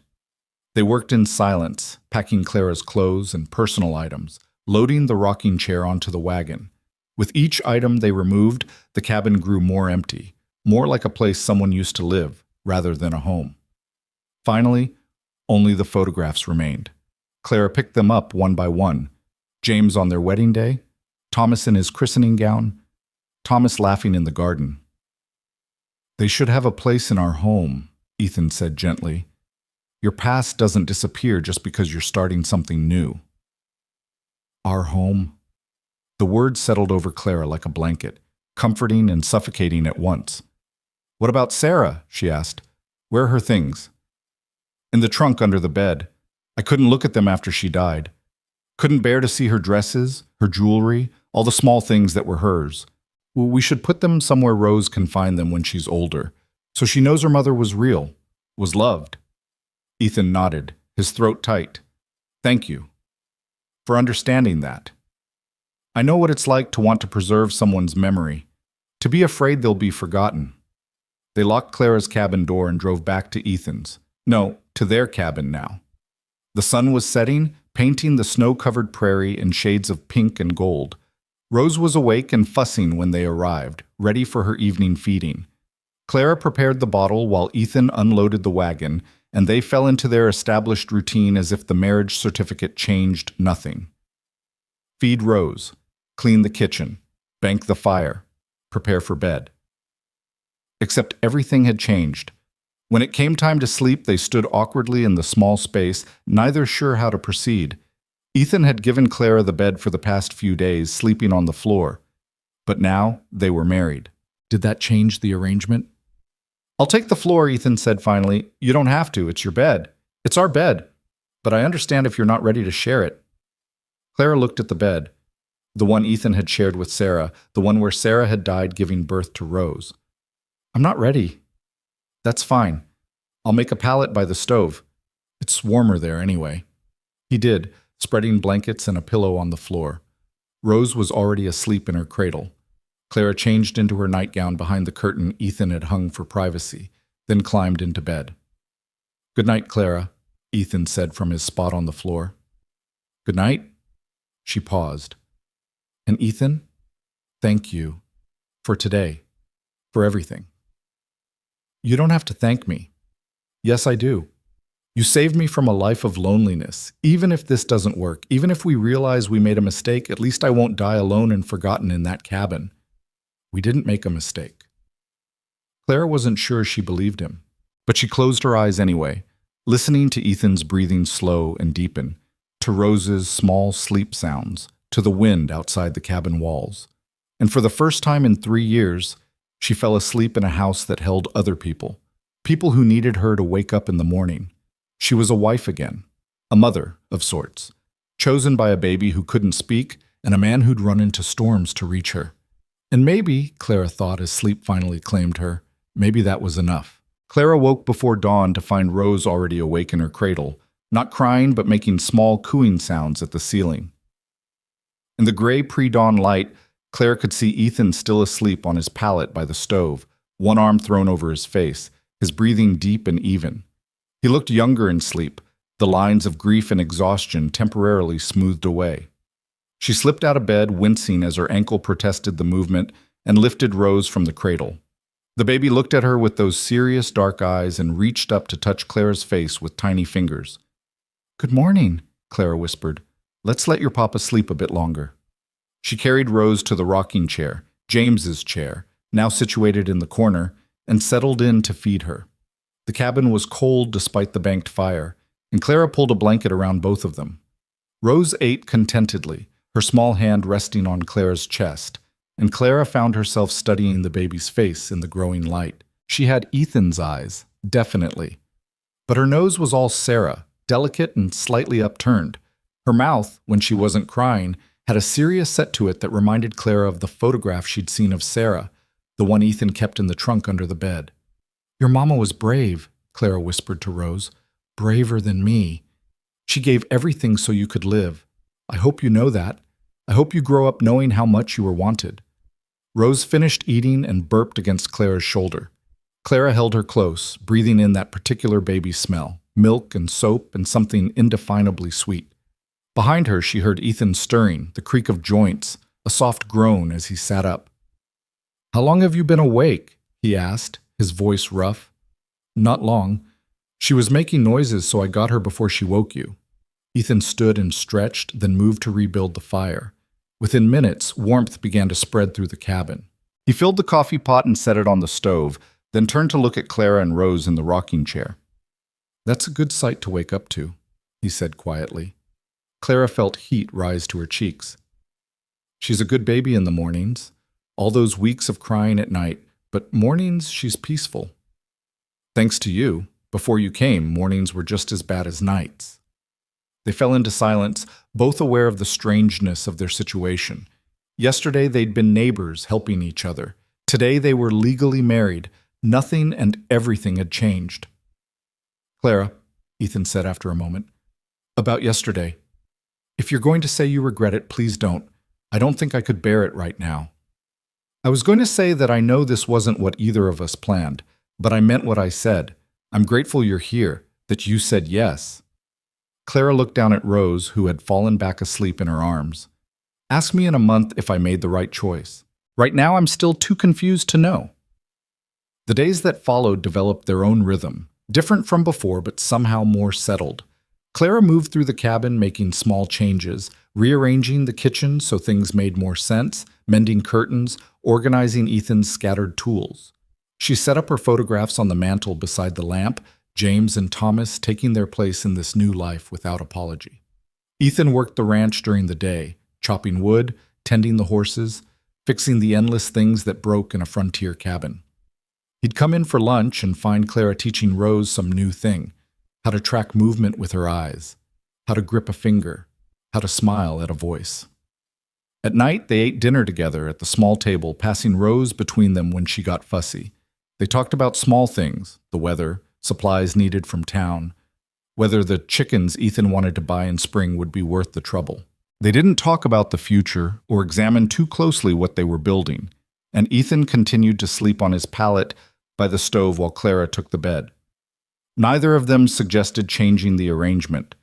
They worked in silence, packing Clara's clothes and personal items, loading the rocking chair onto the wagon. With each item they removed, the cabin grew more empty, more like a place someone used to live, rather than a home. Finally, only the photographs remained. Clara picked them up one by one. James on their wedding day, Thomas in his christening gown, Thomas laughing in the garden. "They should have a place in our home," Ethan said gently. "Your past doesn't disappear just because you're starting something new." "Our home." The word settled over Clara like a blanket, comforting and suffocating at once. "What about Sarah?" she asked. "Where are her things?" "In the trunk under the bed. I couldn't look at them after she died. Couldn't bear to see her dresses, her jewelry, all the small things that were hers. We should put them somewhere Rose can find them when she's older, so she knows her mother was real, was loved." Ethan nodded, his throat tight. "Thank you for understanding that. I know what it's like to want to preserve someone's memory, to be afraid they'll be forgotten." They locked Clara's cabin door and drove back to Ethan's. No, to their cabin now. The sun was setting, painting the snow-covered prairie in shades of pink and gold. Rose was awake and fussing when they arrived, ready for her evening feeding. Clara prepared the bottle while Ethan unloaded the wagon, and they fell into their established routine as if the marriage certificate changed nothing. Feed Rose, clean the kitchen, bank the fire, prepare for bed. Except everything had changed. When it came time to sleep, they stood awkwardly in the small space, neither sure how to proceed. Ethan had given Clara the bed for the past few days, sleeping on the floor. But now they were married. Did that change the arrangement? "I'll take the floor," Ethan said finally. "You don't have to. It's your bed. It's our bed. But I understand if you're not ready to share it." Clara looked at the bed, the one Ethan had shared with Sarah, the one where Sarah had died giving birth to Rose. "I'm not ready." That's fine. I'll make a pallet by the stove. It's warmer there anyway. He did, spreading blankets and a pillow on the floor. Rose was already asleep in her cradle. Clara changed into her nightgown behind the curtain Ethan had hung for privacy, then climbed into bed. "Good night, Clara," Ethan said from his spot on the floor. "Good night." She paused. "And Ethan, thank you for today, for everything." "You don't have to thank me." "Yes, I do. You saved me from a life of loneliness. Even if this doesn't work, even if we realize we made a mistake, at least I won't die alone and forgotten in that cabin." "We didn't make a mistake." Clara wasn't sure she believed him, but she closed her eyes anyway, listening to Ethan's breathing slow and deepen, to Rose's small sleep sounds, to the wind outside the cabin walls. And for the first time in 3 years, she fell asleep in a house that held other people, people who needed her to wake up in the morning. She was a wife again, a mother of sorts, chosen by a baby who couldn't speak and a man who'd run into storms to reach her. And maybe, Clara thought as sleep finally claimed her, maybe that was enough. Clara woke before dawn to find Rose already awake in her cradle, not crying but making small cooing sounds at the ceiling. In the gray pre-dawn light, Clara could see Ethan still asleep on his pallet by the stove, one arm thrown over his face, his breathing deep and even. He looked younger in sleep, the lines of grief and exhaustion temporarily smoothed away. She slipped out of bed, wincing as her ankle protested the movement, and lifted Rose from the cradle. The baby looked at her with those serious dark eyes and reached up to touch Clara's face with tiny fingers. "Good morning," Clara whispered. "Let's let your papa sleep a bit longer." She carried Rose to the rocking chair, James's chair, now situated in the corner, and settled in to feed her. The cabin was cold despite the banked fire, and Clara pulled a blanket around both of them. Rose ate contentedly, her small hand resting on Clara's chest, and Clara found herself studying the baby's face in the growing light. She had Ethan's eyes, definitely. But her nose was all Sarah, delicate and slightly upturned. Her mouth, when she wasn't crying, had a serious set to it that reminded Clara of the photograph she'd seen of Sarah, the one Ethan kept in the trunk under the bed. "Your mama was brave," Clara whispered to Rose. "Braver than me. She gave everything so you could live. I hope you know that. I hope you grow up knowing how much you were wanted." Rose finished eating and burped against Clara's shoulder. Clara held her close, breathing in that particular baby smell, milk and soap and something indefinably sweet. Behind her, she heard Ethan stirring, the creak of joints, a soft groan as he sat up. "How long have you been awake?" he asked, his voice rough. "Not long. She was making noises, so I got her before she woke you." Ethan stood and stretched, then moved to rebuild the fire. Within minutes, warmth began to spread through the cabin. He filled the coffee pot and set it on the stove, then turned to look at Clara and Rose in the rocking chair. "That's a good sight to wake up to," he said quietly. Clara felt heat rise to her cheeks. "She's a good baby in the mornings, all those weeks of crying at night, but mornings she's peaceful. Thanks to you, before you came, mornings were just as bad as nights." They fell into silence, both aware of the strangeness of their situation. Yesterday they'd been neighbors helping each other. Today they were legally married. Nothing and everything had changed. "Clara," Ethan said after a moment, "about yesterday. If you're going to say you regret it, please don't. I don't think I could bear it right now." "I was going to say that I know this wasn't what either of us planned, but I meant what I said. I'm grateful you're here, that you said yes." Clara looked down at Rose, who had fallen back asleep in her arms. "Ask me in a month if I made the right choice. Right now I'm still too confused to know." The days that followed developed their own rhythm, different from before but somehow more settled. Clara moved through the cabin making small changes, rearranging the kitchen so things made more sense, mending curtains, organizing Ethan's scattered tools. She set up her photographs on the mantel beside the lamp, James and Thomas taking their place in this new life without apology. Ethan worked the ranch during the day, chopping wood, tending the horses, fixing the endless things that broke in a frontier cabin. He'd come in for lunch and find Clara teaching Rose some new thing, how to track movement with her eyes, how to grip a finger, how to smile at a voice. At night, they ate dinner together at the small table, passing Rose between them when she got fussy. They talked about small things, the weather, supplies needed from town, whether the chickens Ethan wanted to buy in spring would be worth the trouble. They didn't talk about the future or examine too closely what they were building, and Ethan continued to sleep on his pallet by the stove while Clara took the bed. Neither of them suggested changing the arrangement.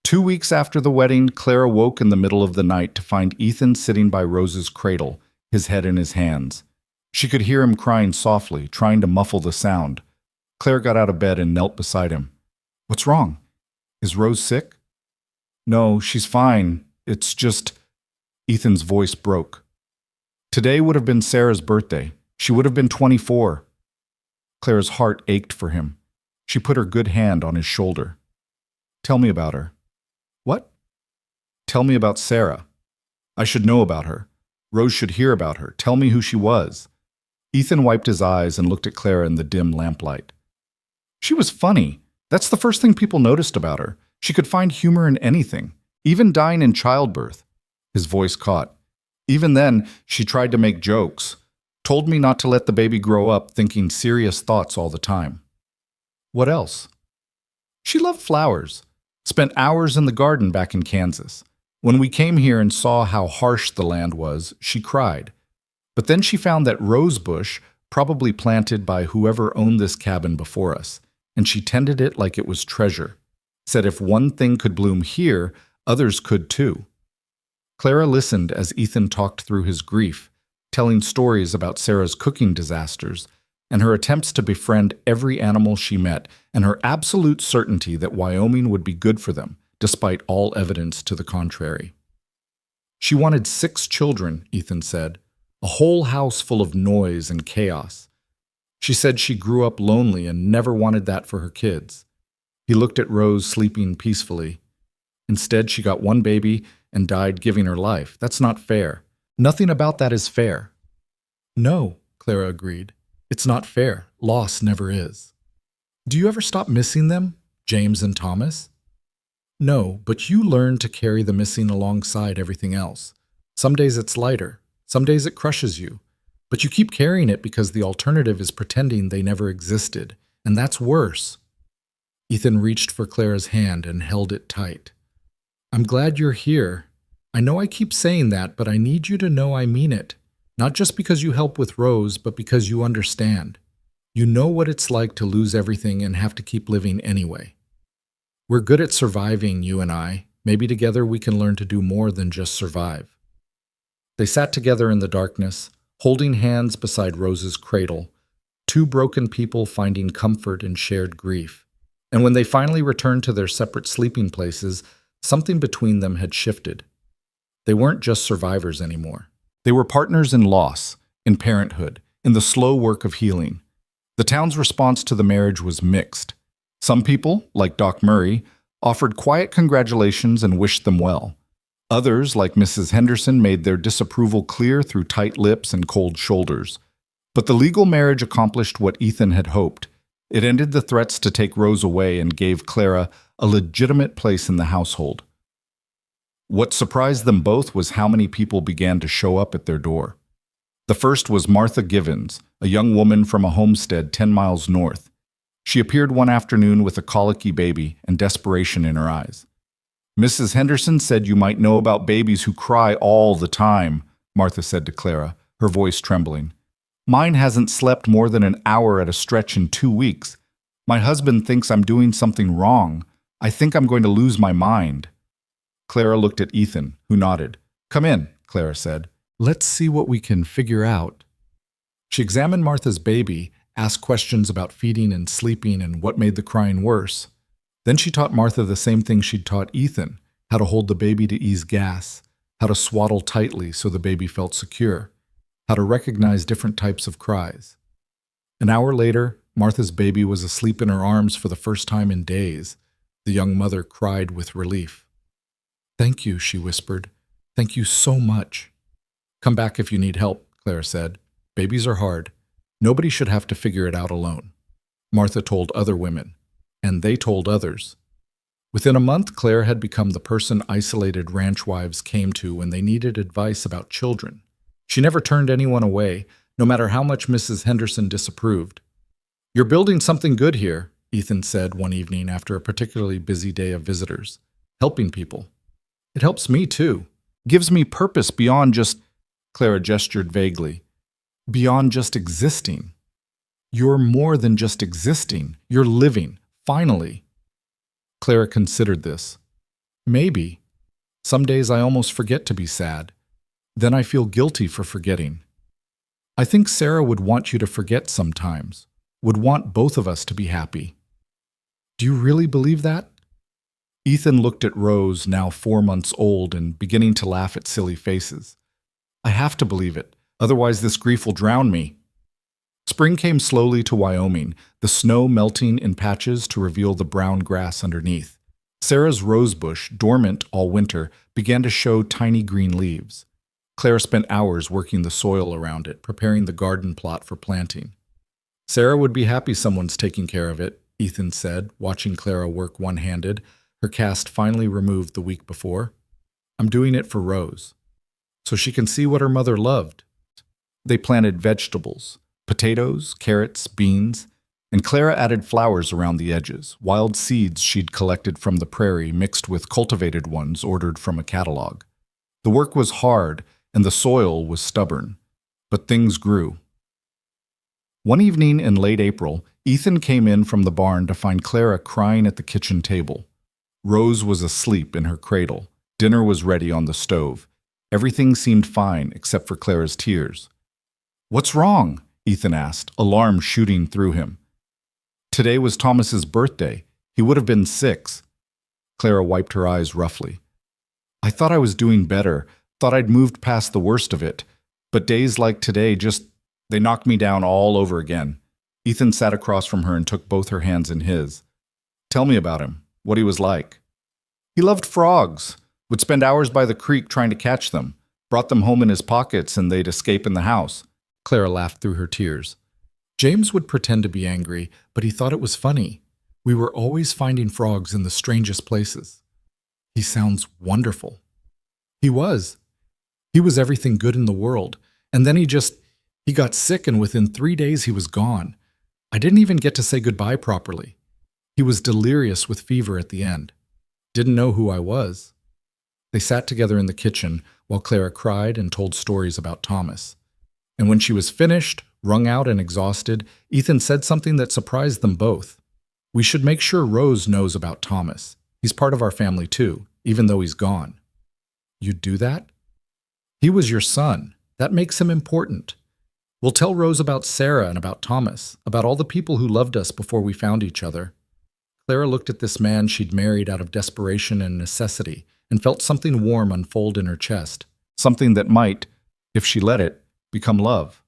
2 weeks after the wedding, Clara woke in the middle of the night to find Ethan sitting by Rose's cradle, his head in his hands. She could hear him crying softly, trying to muffle the sound. Clara got out of bed and knelt beside him. "What's wrong? Is Rose sick?" "No, she's fine. It's just—" Ethan's voice broke. Today would have been Sarah's birthday. She would have been 24. Clara's heart ached for him. She put her good hand on his shoulder. "Tell me about her." "What?" "Tell me about Sarah. I should know about her. Rose should hear about her. Tell me who she was." Ethan wiped his eyes and looked at Clara in the dim lamplight. "She was funny. That's the first thing people noticed about her. She could find humor in anything, even dying in childbirth." His voice caught. "Even then, she tried to make jokes. Told me not to let the baby grow up thinking serious thoughts all the time." "What else?" "She loved flowers. Spent hours in the garden back in Kansas. When we came here and saw how harsh the land was, she cried. But then she found that rose bush, probably planted by whoever owned this cabin before us, and she tended it like it was treasure. Said if one thing could bloom here, others could too." Clara listened as Ethan talked through his grief, telling stories about Sarah's cooking disasters and her attempts to befriend every animal she met, and her absolute certainty that Wyoming would be good for them, despite all evidence to the contrary. She wanted 6 children, Ethan said, a whole house full of noise and chaos. She said she grew up lonely and never wanted that for her kids. He looked at Rose sleeping peacefully. Instead, she got 1 baby and died giving her life. That's not fair. Nothing about that is fair. "No," Clara agreed. "It's not fair. Loss never is." "Do you ever stop missing them, James and Thomas?" "No, but you learn to carry the missing alongside everything else. Some days it's lighter. Some days it crushes you. But you keep carrying it because the alternative is pretending they never existed. And that's worse." Ethan reached for Clara's hand and held it tight. "I'm glad you're here. I know I keep saying that, but I need you to know I mean it. Not just because you help with Rose, but because you understand. You know what it's like to lose everything and have to keep living anyway. We're good at surviving, you and I. Maybe together we can learn to do more than just survive." They sat together in the darkness, holding hands beside Rose's cradle, 2 broken people finding comfort in shared grief. And when they finally returned to their separate sleeping places, something between them had shifted. They weren't just survivors anymore. They were partners in loss, in parenthood, in the slow work of healing. The town's response to the marriage was mixed. Some people, like Doc Murray, offered quiet congratulations and wished them well. Others, like Mrs. Henderson, made their disapproval clear through tight lips and cold shoulders. But the legal marriage accomplished what Ethan had hoped. It ended the threats to take Rose away and gave Clara a legitimate place in the household. What surprised them both was how many people began to show up at their door. The first was Martha Givens, a young woman from a homestead 10 miles north. She appeared one afternoon with a colicky baby and desperation in her eyes. "Mrs. Henderson said you might know about babies who cry all the time," Martha said to Clara, her voice trembling. "Mine hasn't slept more than an hour at a stretch in 2 weeks. My husband thinks I'm doing something wrong. I think I'm going to lose my mind." Clara looked at Ethan, who nodded. "Come in," Clara said. "Let's see what we can figure out." She examined Martha's baby, asked questions about feeding and sleeping and what made the crying worse. Then she taught Martha the same thing she'd taught Ethan, how to hold the baby to ease gas, how to swaddle tightly so the baby felt secure, how to recognize different types of cries. An hour later, Martha's baby was asleep in her arms for the first time in days. The young mother cried with relief. "Thank you," she whispered. "Thank you so much." "Come back if you need help," Clara said. "Babies are hard. Nobody should have to figure it out alone." Martha told other women, and they told others. Within a month, Claire had become the person isolated ranch wives came to when they needed advice about children. She never turned anyone away, no matter how much Mrs. Henderson disapproved. You're building something good here, Ethan said one evening after a particularly busy day of visitors. Helping people. It helps me too. Gives me purpose beyond just, Clara gestured vaguely, beyond just existing. You're more than just existing. You're living, finally. Clara considered this. Maybe. Some days I almost forget to be sad. Then I feel guilty for forgetting. I think Sarah would want you to forget sometimes, would want both of us to be happy. Do you really believe that? Ethan looked at Rose, now 4 months old and beginning to laugh at silly faces. I have to believe it, otherwise this grief will drown me. Spring came slowly to Wyoming, the snow melting in patches to reveal the brown grass underneath. Sarah's rosebush, dormant all winter, began to show tiny green leaves. Clara spent hours working the soil around it, preparing the garden plot for planting. Sarah would be happy someone's taking care of it, Ethan said, watching Clara work one-handed, her cast finally removed the week before. I'm doing it for Rose, so she can see what her mother loved. They planted vegetables, potatoes, carrots, beans, and Clara added flowers around the edges, wild seeds she'd collected from the prairie mixed with cultivated ones ordered from a catalog. The work was hard, and the soil was stubborn, but things grew. One evening in late April, Ethan came in from the barn to find Clara crying at the kitchen table. Rose was asleep in her cradle. Dinner was ready on the stove. Everything seemed fine except for Clara's tears. "What's wrong?" Ethan asked, alarm shooting through him. Today was Thomas's birthday. He would have been 6. Clara wiped her eyes roughly. I thought I was doing better, thought I'd moved past the worst of it, but days like today they knocked me down all over again. Ethan sat across from her and took both her hands in his. Tell me about him, what he was like. He loved frogs, would spend hours by the creek trying to catch them, brought them home in his pockets and they'd escape in the house. Clara laughed through her tears. James would pretend to be angry, but he thought it was funny. We were always finding frogs in the strangest places. He sounds wonderful. He was. He was everything good in the world. And then he got sick and within 3 days he was gone. I didn't even get to say goodbye properly. He was delirious with fever at the end. Didn't know who I was. They sat together in the kitchen while Clara cried and told stories about Thomas. And when she was finished, wrung out and exhausted, Ethan said something that surprised them both. We should make sure Rose knows about Thomas. He's part of our family too, even though he's gone. You'd do that? He was your son. That makes him important. We'll tell Rose about Sarah and about Thomas, about all the people who loved us before we found each other. Clara looked at this man she'd married out of desperation and necessity and felt something warm unfold in her chest, something that might, if she let it, become love.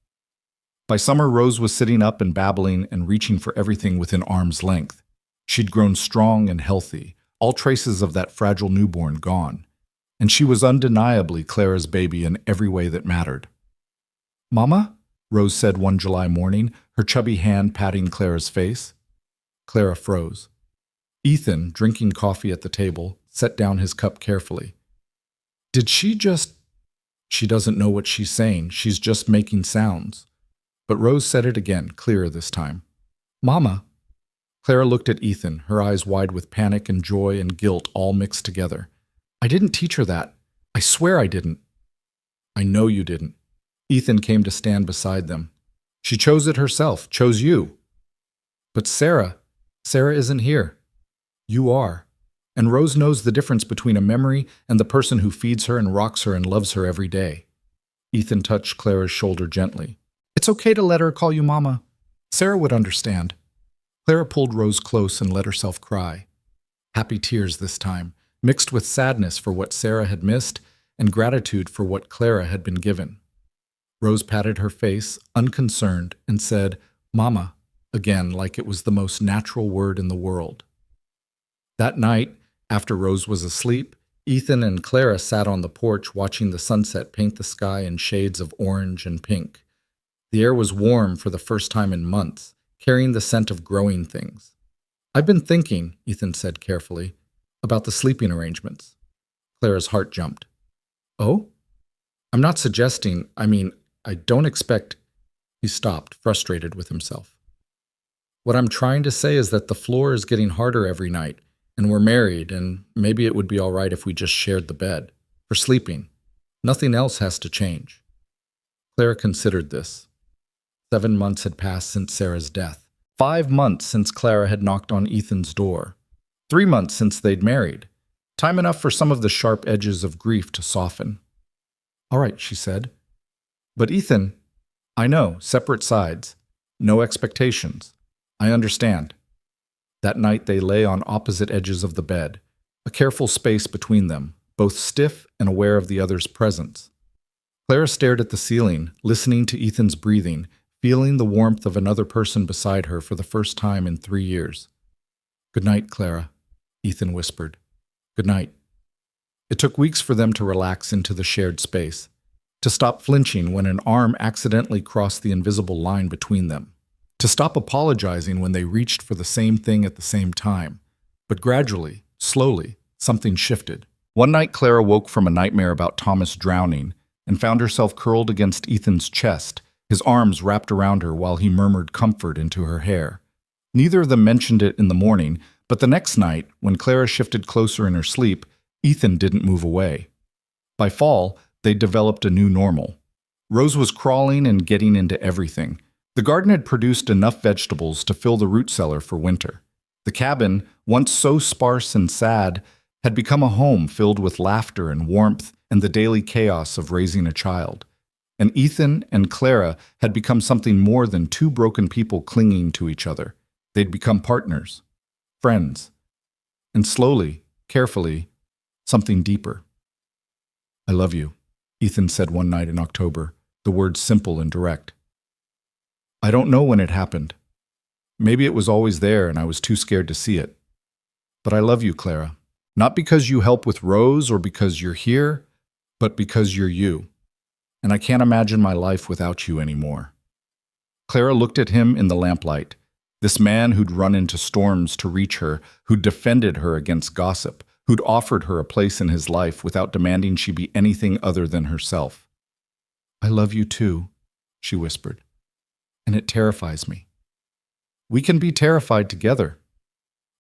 By summer, Rose was sitting up and babbling and reaching for everything within arm's length. She'd grown strong and healthy, all traces of that fragile newborn gone, and she was undeniably Clara's baby in every way that mattered. Mama? Rose said one July morning, her chubby hand patting Clara's face. Clara froze. Ethan, drinking coffee at the table, set down his cup carefully. Did she just... She doesn't know what she's saying. She's just making sounds. But Rose said it again, clearer this time. Mama. Clara looked at Ethan, her eyes wide with panic and joy and guilt all mixed together. I didn't teach her that. I swear I didn't. I know you didn't. Ethan came to stand beside them. She chose it herself, chose you. But Sarah isn't here. You are. And Rose knows the difference between a memory and the person who feeds her and rocks her and loves her every day. Ethan touched Clara's shoulder gently. It's okay to let her call you Mama. Sarah would understand. Clara pulled Rose close and let herself cry. Happy tears this time, mixed with sadness for what Sarah had missed and gratitude for what Clara had been given. Rose patted her face, unconcerned, and said, Mama, again like it was the most natural word in the world. That night, after Rose was asleep, Ethan and Clara sat on the porch watching the sunset paint the sky in shades of orange and pink. The air was warm for the first time in months, carrying the scent of growing things. I've been thinking, Ethan said carefully, about the sleeping arrangements. Clara's heart jumped. Oh? I'm not suggesting, I don't expect... He stopped, frustrated with himself. What I'm trying to say is that the floor is getting harder every night, and we're married, and maybe it would be all right if we just shared the bed. For sleeping. Nothing else has to change. Clara considered this. 7 months had passed since Sarah's death. 5 months since Clara had knocked on Ethan's door. 3 months since they'd married. Time enough for some of the sharp edges of grief to soften. All right, she said. But Ethan, I know, separate sides. No expectations. I understand. That night they lay on opposite edges of the bed, a careful space between them, both stiff and aware of the other's presence. Clara stared at the ceiling, listening to Ethan's breathing, feeling the warmth of another person beside her for the first time in 3 years. Good night, Clara, Ethan whispered. Good night. It took weeks for them to relax into the shared space, to stop flinching when an arm accidentally crossed the invisible line between them, to stop apologizing when they reached for the same thing at the same time. But gradually, slowly, something shifted. One night Clara woke from a nightmare about Thomas drowning and found herself curled against Ethan's chest, his arms wrapped around her while he murmured comfort into her hair. Neither of them mentioned it in the morning, but the next night, when Clara shifted closer in her sleep, Ethan didn't move away. By fall, they developed a new normal. Rose was crawling and getting into everything. The garden had produced enough vegetables to fill the root cellar for winter. The cabin, once so sparse and sad, had become a home filled with laughter and warmth and the daily chaos of raising a child. And Ethan and Clara had become something more than two broken people clinging to each other. They'd become partners, friends, and slowly, carefully, something deeper. I love you, Ethan said one night in October, the words simple and direct. I don't know when it happened. Maybe it was always there and I was too scared to see it. But I love you, Clara. Not because you help with Rose or because you're here, but because you're you. And I can't imagine my life without you anymore. Clara looked at him in the lamplight, this man who'd run into storms to reach her, who'd defended her against gossip, who'd offered her a place in his life without demanding she be anything other than herself. I love you too, she whispered. And it terrifies me. We can be terrified together.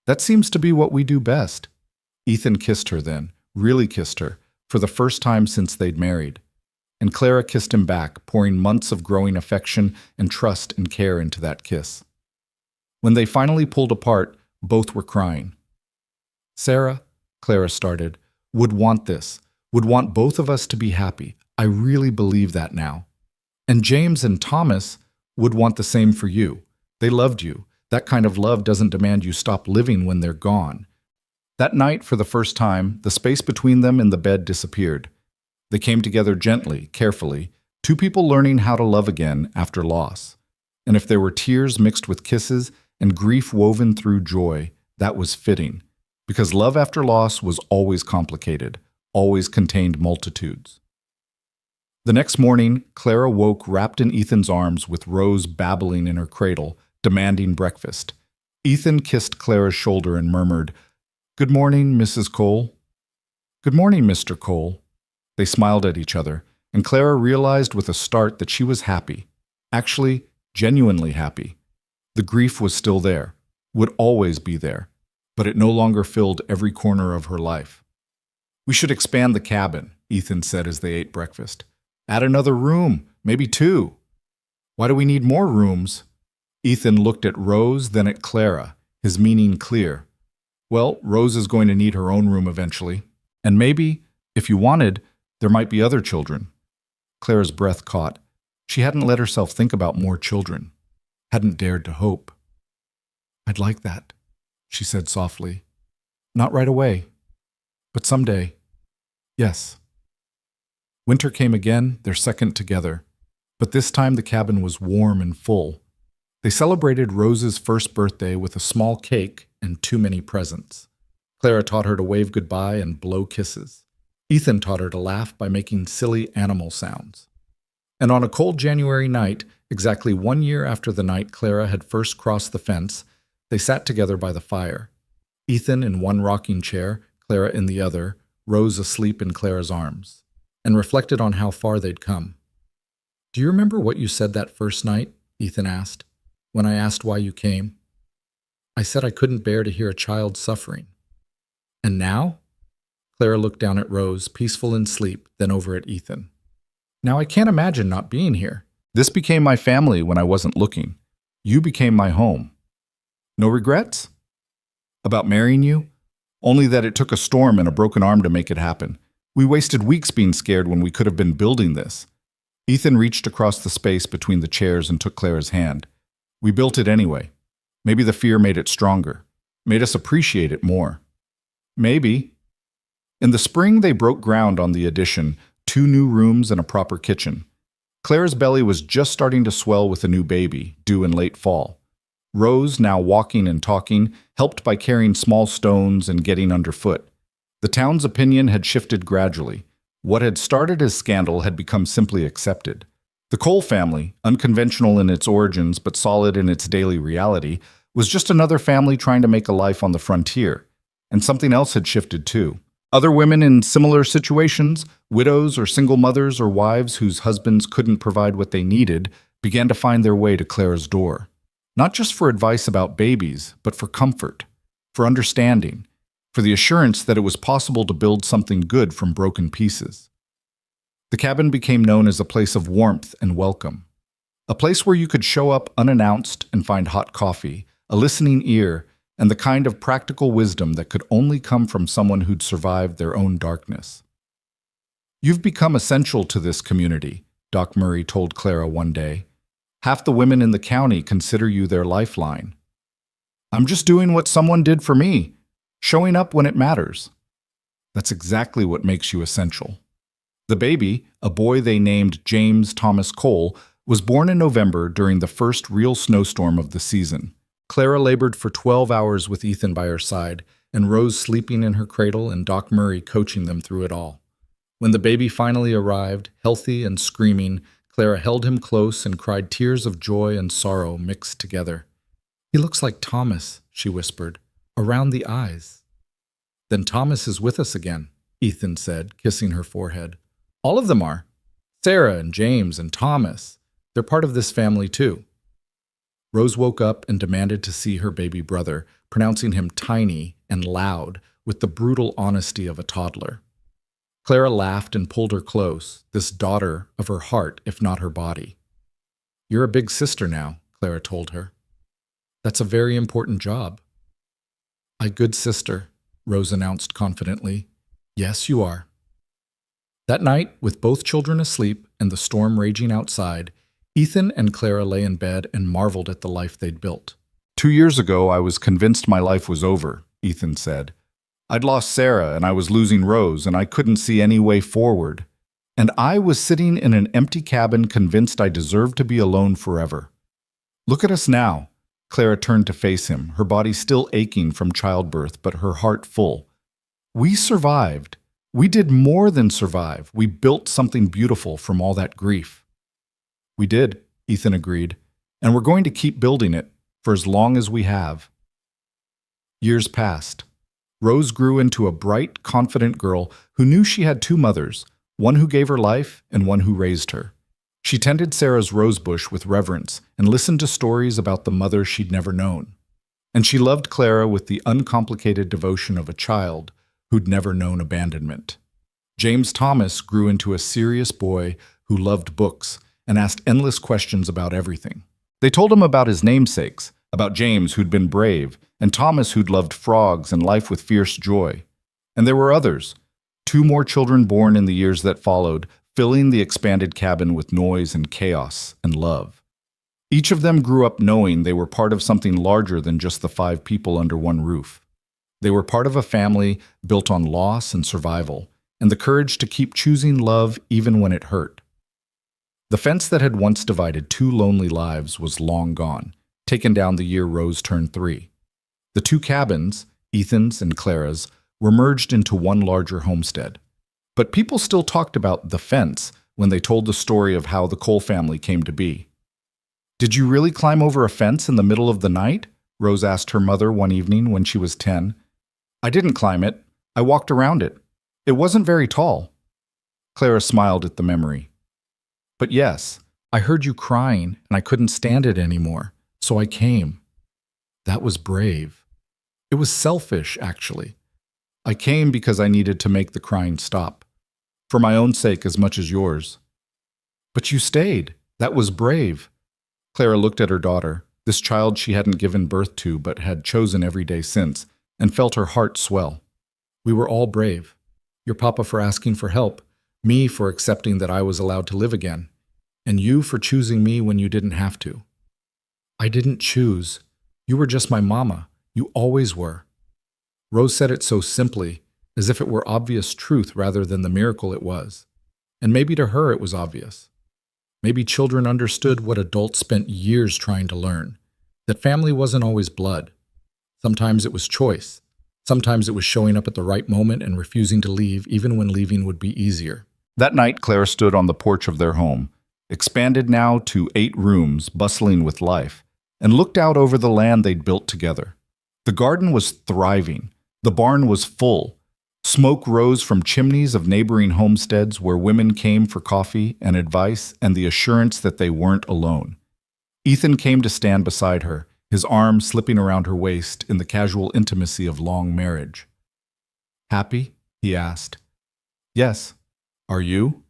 That seems to be what we do best. Ethan kissed her then, really kissed her, for the first time since they'd married. And Clara kissed him back, pouring months of growing affection and trust and care into that kiss. When they finally pulled apart, both were crying. Sarah, Clara started, would want this, would want both of us to be happy. I really believe that now. And James and Thomas would want the same for you. They loved you. That kind of love doesn't demand you stop living when they're gone. That night, for the first time, the space between them in the bed disappeared. They came together gently, carefully, two people learning how to love again after loss. And if there were tears mixed with kisses and grief woven through joy, that was fitting, because love after loss was always complicated, always contained multitudes. The next morning, Clara woke wrapped in Ethan's arms with Rose babbling in her cradle, demanding breakfast. Ethan kissed Clara's shoulder and murmured, "Good morning, Mrs. Cole." "Good morning, Mr. Cole." They smiled at each other, and Clara realized with a start that she was happy. Actually, genuinely happy. The grief was still there, would always be there, but it no longer filled every corner of her life. "We should expand the cabin," Ethan said as they ate breakfast. "Add another room, maybe 2. "Why do we need more rooms?" Ethan looked at Rose, then at Clara, his meaning clear. "Well, Rose is going to need her own room eventually. And maybe, if you wanted, there might be other children." Clara's breath caught. She hadn't let herself think about more children. Hadn't dared to hope. "I'd like that," she said softly. "Not right away, but someday. Yes." Winter came again, their second together. But this time the cabin was warm and full. They celebrated Rose's first birthday with a small cake and too many presents. Clara taught her to wave goodbye and blow kisses. Ethan taught her to laugh by making silly animal sounds. And on a cold January night, exactly 1 year after the night Clara had first crossed the fence, they sat together by the fire. Ethan in one rocking chair, Clara in the other, Rose asleep in Clara's arms, and reflected on how far they'd come. "Do you remember what you said that first night?" Ethan asked, "when I asked why you came?" I said I couldn't bear to hear a child suffering. And now? Clara looked down at Rose, peaceful in sleep, then over at Ethan. Now I can't imagine not being here. This became my family when I wasn't looking. You became my home. No regrets? About marrying you? Only that it took a storm and a broken arm to make it happen. We wasted weeks being scared when we could have been building this. Ethan reached across the space between the chairs and took Clara's hand. We built it anyway. Maybe the fear made it stronger, made us appreciate it more. Maybe. In the spring, they broke ground on the addition, 2 new rooms and a proper kitchen. Clara's belly was just starting to swell with a new baby, due in late fall. Rose, now walking and talking, helped by carrying small stones and getting underfoot. The town's opinion had shifted gradually. What had started as scandal had become simply accepted. The Cole family, unconventional in its origins but solid in its daily reality, was just another family trying to make a life on the frontier. And something else had shifted too. Other women in similar situations, widows or single mothers or wives whose husbands couldn't provide what they needed, began to find their way to Clara's door. Not just for advice about babies, but for comfort, for understanding, for the assurance that it was possible to build something good from broken pieces. The cabin became known as a place of warmth and welcome. A place where you could show up unannounced and find hot coffee, a listening ear, and the kind of practical wisdom that could only come from someone who'd survived their own darkness. You've become essential to this community, Doc Murray told Clara one day. Half the women in the county consider you their lifeline. I'm just doing what someone did for me, showing up when it matters. That's exactly what makes you essential. The baby, a boy they named James Thomas Cole, was born in November during the first real snowstorm of the season. Clara labored for 12 hours with Ethan by her side, and Rose sleeping in her cradle and Doc Murray coaching them through it all. When the baby finally arrived, healthy and screaming, Clara held him close and cried tears of joy and sorrow mixed together. "He looks like Thomas," she whispered, "around the eyes." "Then Thomas is with us again," Ethan said, kissing her forehead. "All of them are. Sarah and James and Thomas. They're part of this family too." Rose woke up and demanded to see her baby brother, pronouncing him tiny and loud with the brutal honesty of a toddler. Clara laughed and pulled her close, this daughter of her heart if not her body. "You're a big sister now," Clara told her. "That's a very important job." "A good sister," Rose announced confidently. "Yes, you are." That night, with both children asleep and the storm raging outside, Ethan and Clara lay in bed and marveled at the life they'd built. 2 years ago, I was convinced my life was over, Ethan said. I'd lost Sarah and I was losing Rose and I couldn't see any way forward. And I was sitting in an empty cabin convinced I deserved to be alone forever. Look at us now. Clara turned to face him, her body still aching from childbirth, but her heart full. We survived. We did more than survive. We built something beautiful from all that grief. We did, Ethan agreed, and we're going to keep building it for as long as we have. Years passed. Rose grew into a bright, confident girl who knew she had 2 mothers, one who gave her life and one who raised her. She tended Sarah's rosebush with reverence and listened to stories about the mother she'd never known. And she loved Clara with the uncomplicated devotion of a child who'd never known abandonment. James Thomas grew into a serious boy who loved books and asked endless questions about everything. They told him about his namesakes, about James who'd been brave, and Thomas who'd loved frogs and life with fierce joy. And there were others, 2 more children born in the years that followed, filling the expanded cabin with noise and chaos and love. Each of them grew up knowing they were part of something larger than just the 5 people under one roof. They were part of a family built on loss and survival, and the courage to keep choosing love even when it hurt. The fence that had once divided 2 lonely lives was long gone, taken down the year Rose turned 3. The 2 cabins, Ethan's and Clara's, were merged into one larger homestead. But people still talked about the fence when they told the story of how the Cole family came to be. "Did you really climb over a fence in the middle of the night?" Rose asked her mother one evening when she was 10. "I didn't climb it. I walked around it. It wasn't very tall." Clara smiled at the memory. "But yes, I heard you crying and I couldn't stand it anymore, so I came." That was brave. It was selfish, actually. I came because I needed to make the crying stop, for my own sake as much as yours. But you stayed. That was brave. Clara looked at her daughter, this child she hadn't given birth to but had chosen every day since, and felt her heart swell. We were all brave. Your papa for asking for help, me for accepting that I was allowed to live again, and you for choosing me when you didn't have to. I didn't choose. You were just my mama. You always were. Rose said it so simply, as if it were obvious truth rather than the miracle it was. And maybe to her it was obvious. Maybe children understood what adults spent years trying to learn, that family wasn't always blood. Sometimes it was choice. Sometimes it was showing up at the right moment and refusing to leave even when leaving would be easier. That night, Clara stood on the porch of their home, expanded now to 8 rooms, bustling with life, and looked out over the land they'd built together. The garden was thriving. The barn was full. Smoke rose from chimneys of neighboring homesteads where women came for coffee and advice and the assurance that they weren't alone. Ethan came to stand beside her, his arm slipping around her waist in the casual intimacy of long marriage. "Happy?" he asked. "Yes. Are you?"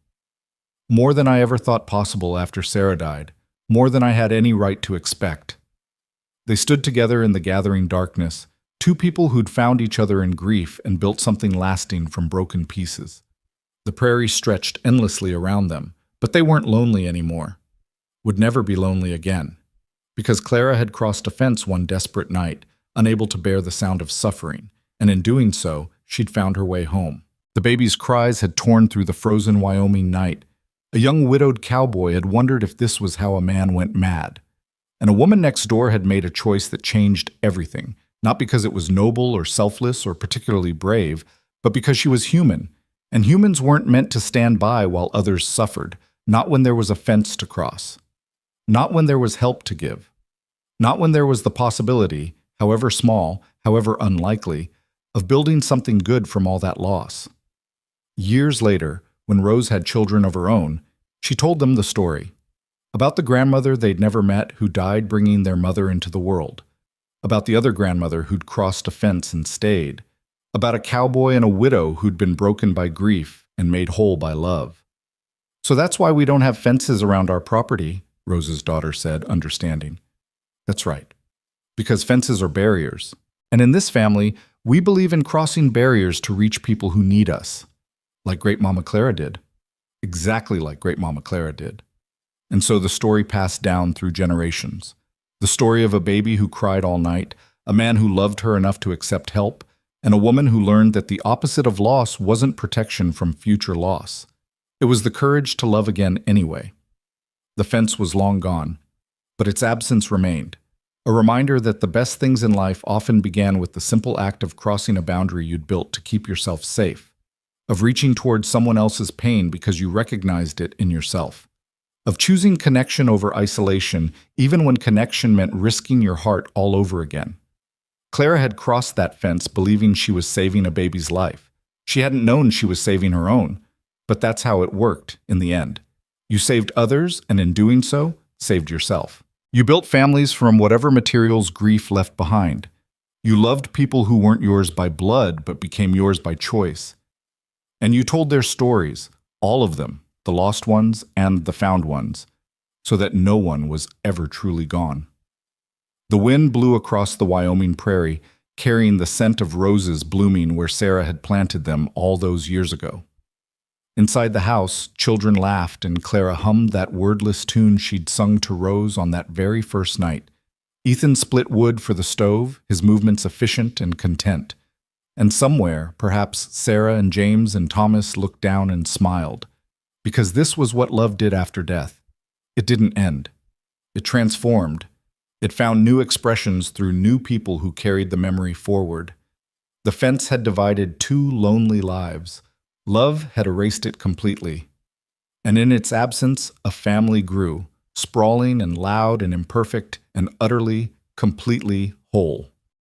More than I ever thought possible after Sarah died, more than I had any right to expect. They stood together in the gathering darkness, 2 people who'd found each other in grief and built something lasting from broken pieces. The prairie stretched endlessly around them, but they weren't lonely anymore. Would never be lonely again. Because Clara had crossed a fence one desperate night, unable to bear the sound of suffering, and in doing so, she'd found her way home. The baby's cries had torn through the frozen Wyoming night. A young widowed cowboy had wondered if this was how a man went mad. And a woman next door had made a choice that changed everything, not because it was noble or selfless or particularly brave, but because she was human. And humans weren't meant to stand by while others suffered, not when there was a fence to cross. Not when there was help to give. Not when there was the possibility, however small, however unlikely, of building something good from all that loss. Years later, when Rose had children of her own, she told them the story. About the grandmother they'd never met who died bringing their mother into the world. About the other grandmother who'd crossed a fence and stayed. About a cowboy and a widow who'd been broken by grief and made whole by love. "So that's why we don't have fences around our property," Rose's daughter said, understanding. "That's right. Because fences are barriers. And in this family, we believe in crossing barriers to reach people who need us. Like Great Mama Clara did. Exactly like Great Mama Clara did. And so the story passed down through generations. The story of a baby who cried all night, a man who loved her enough to accept help, and a woman who learned that the opposite of loss wasn't protection from future loss. It was the courage to love again anyway. The fence was long gone, but its absence remained. A reminder that the best things in life often began with the simple act of crossing a boundary you'd built to keep yourself safe, of reaching towards someone else's pain because you recognized it in yourself, of choosing connection over isolation even when connection meant risking your heart all over again. Clara had crossed that fence believing she was saving a baby's life. She hadn't known she was saving her own, but that's how it worked in the end. You saved others, and in doing so, saved yourself. You built families from whatever materials grief left behind. You loved people who weren't yours by blood but became yours by choice. And you told their stories, all of them, the lost ones and the found ones, so that no one was ever truly gone. The wind blew across the Wyoming prairie, carrying the scent of roses blooming where Sarah had planted them all those years ago. Inside the house, children laughed and Clara hummed that wordless tune she'd sung to Rose on that very first night. Ethan split wood for the stove, his movements efficient and content. And somewhere, perhaps Sarah and James and Thomas looked down and smiled. Because this was what love did after death. It didn't end. It transformed. It found new expressions through new people who carried the memory forward. The fence had divided 2 lonely lives. Love had erased it completely. And in its absence, a family grew, sprawling and loud and imperfect and utterly, completely whole.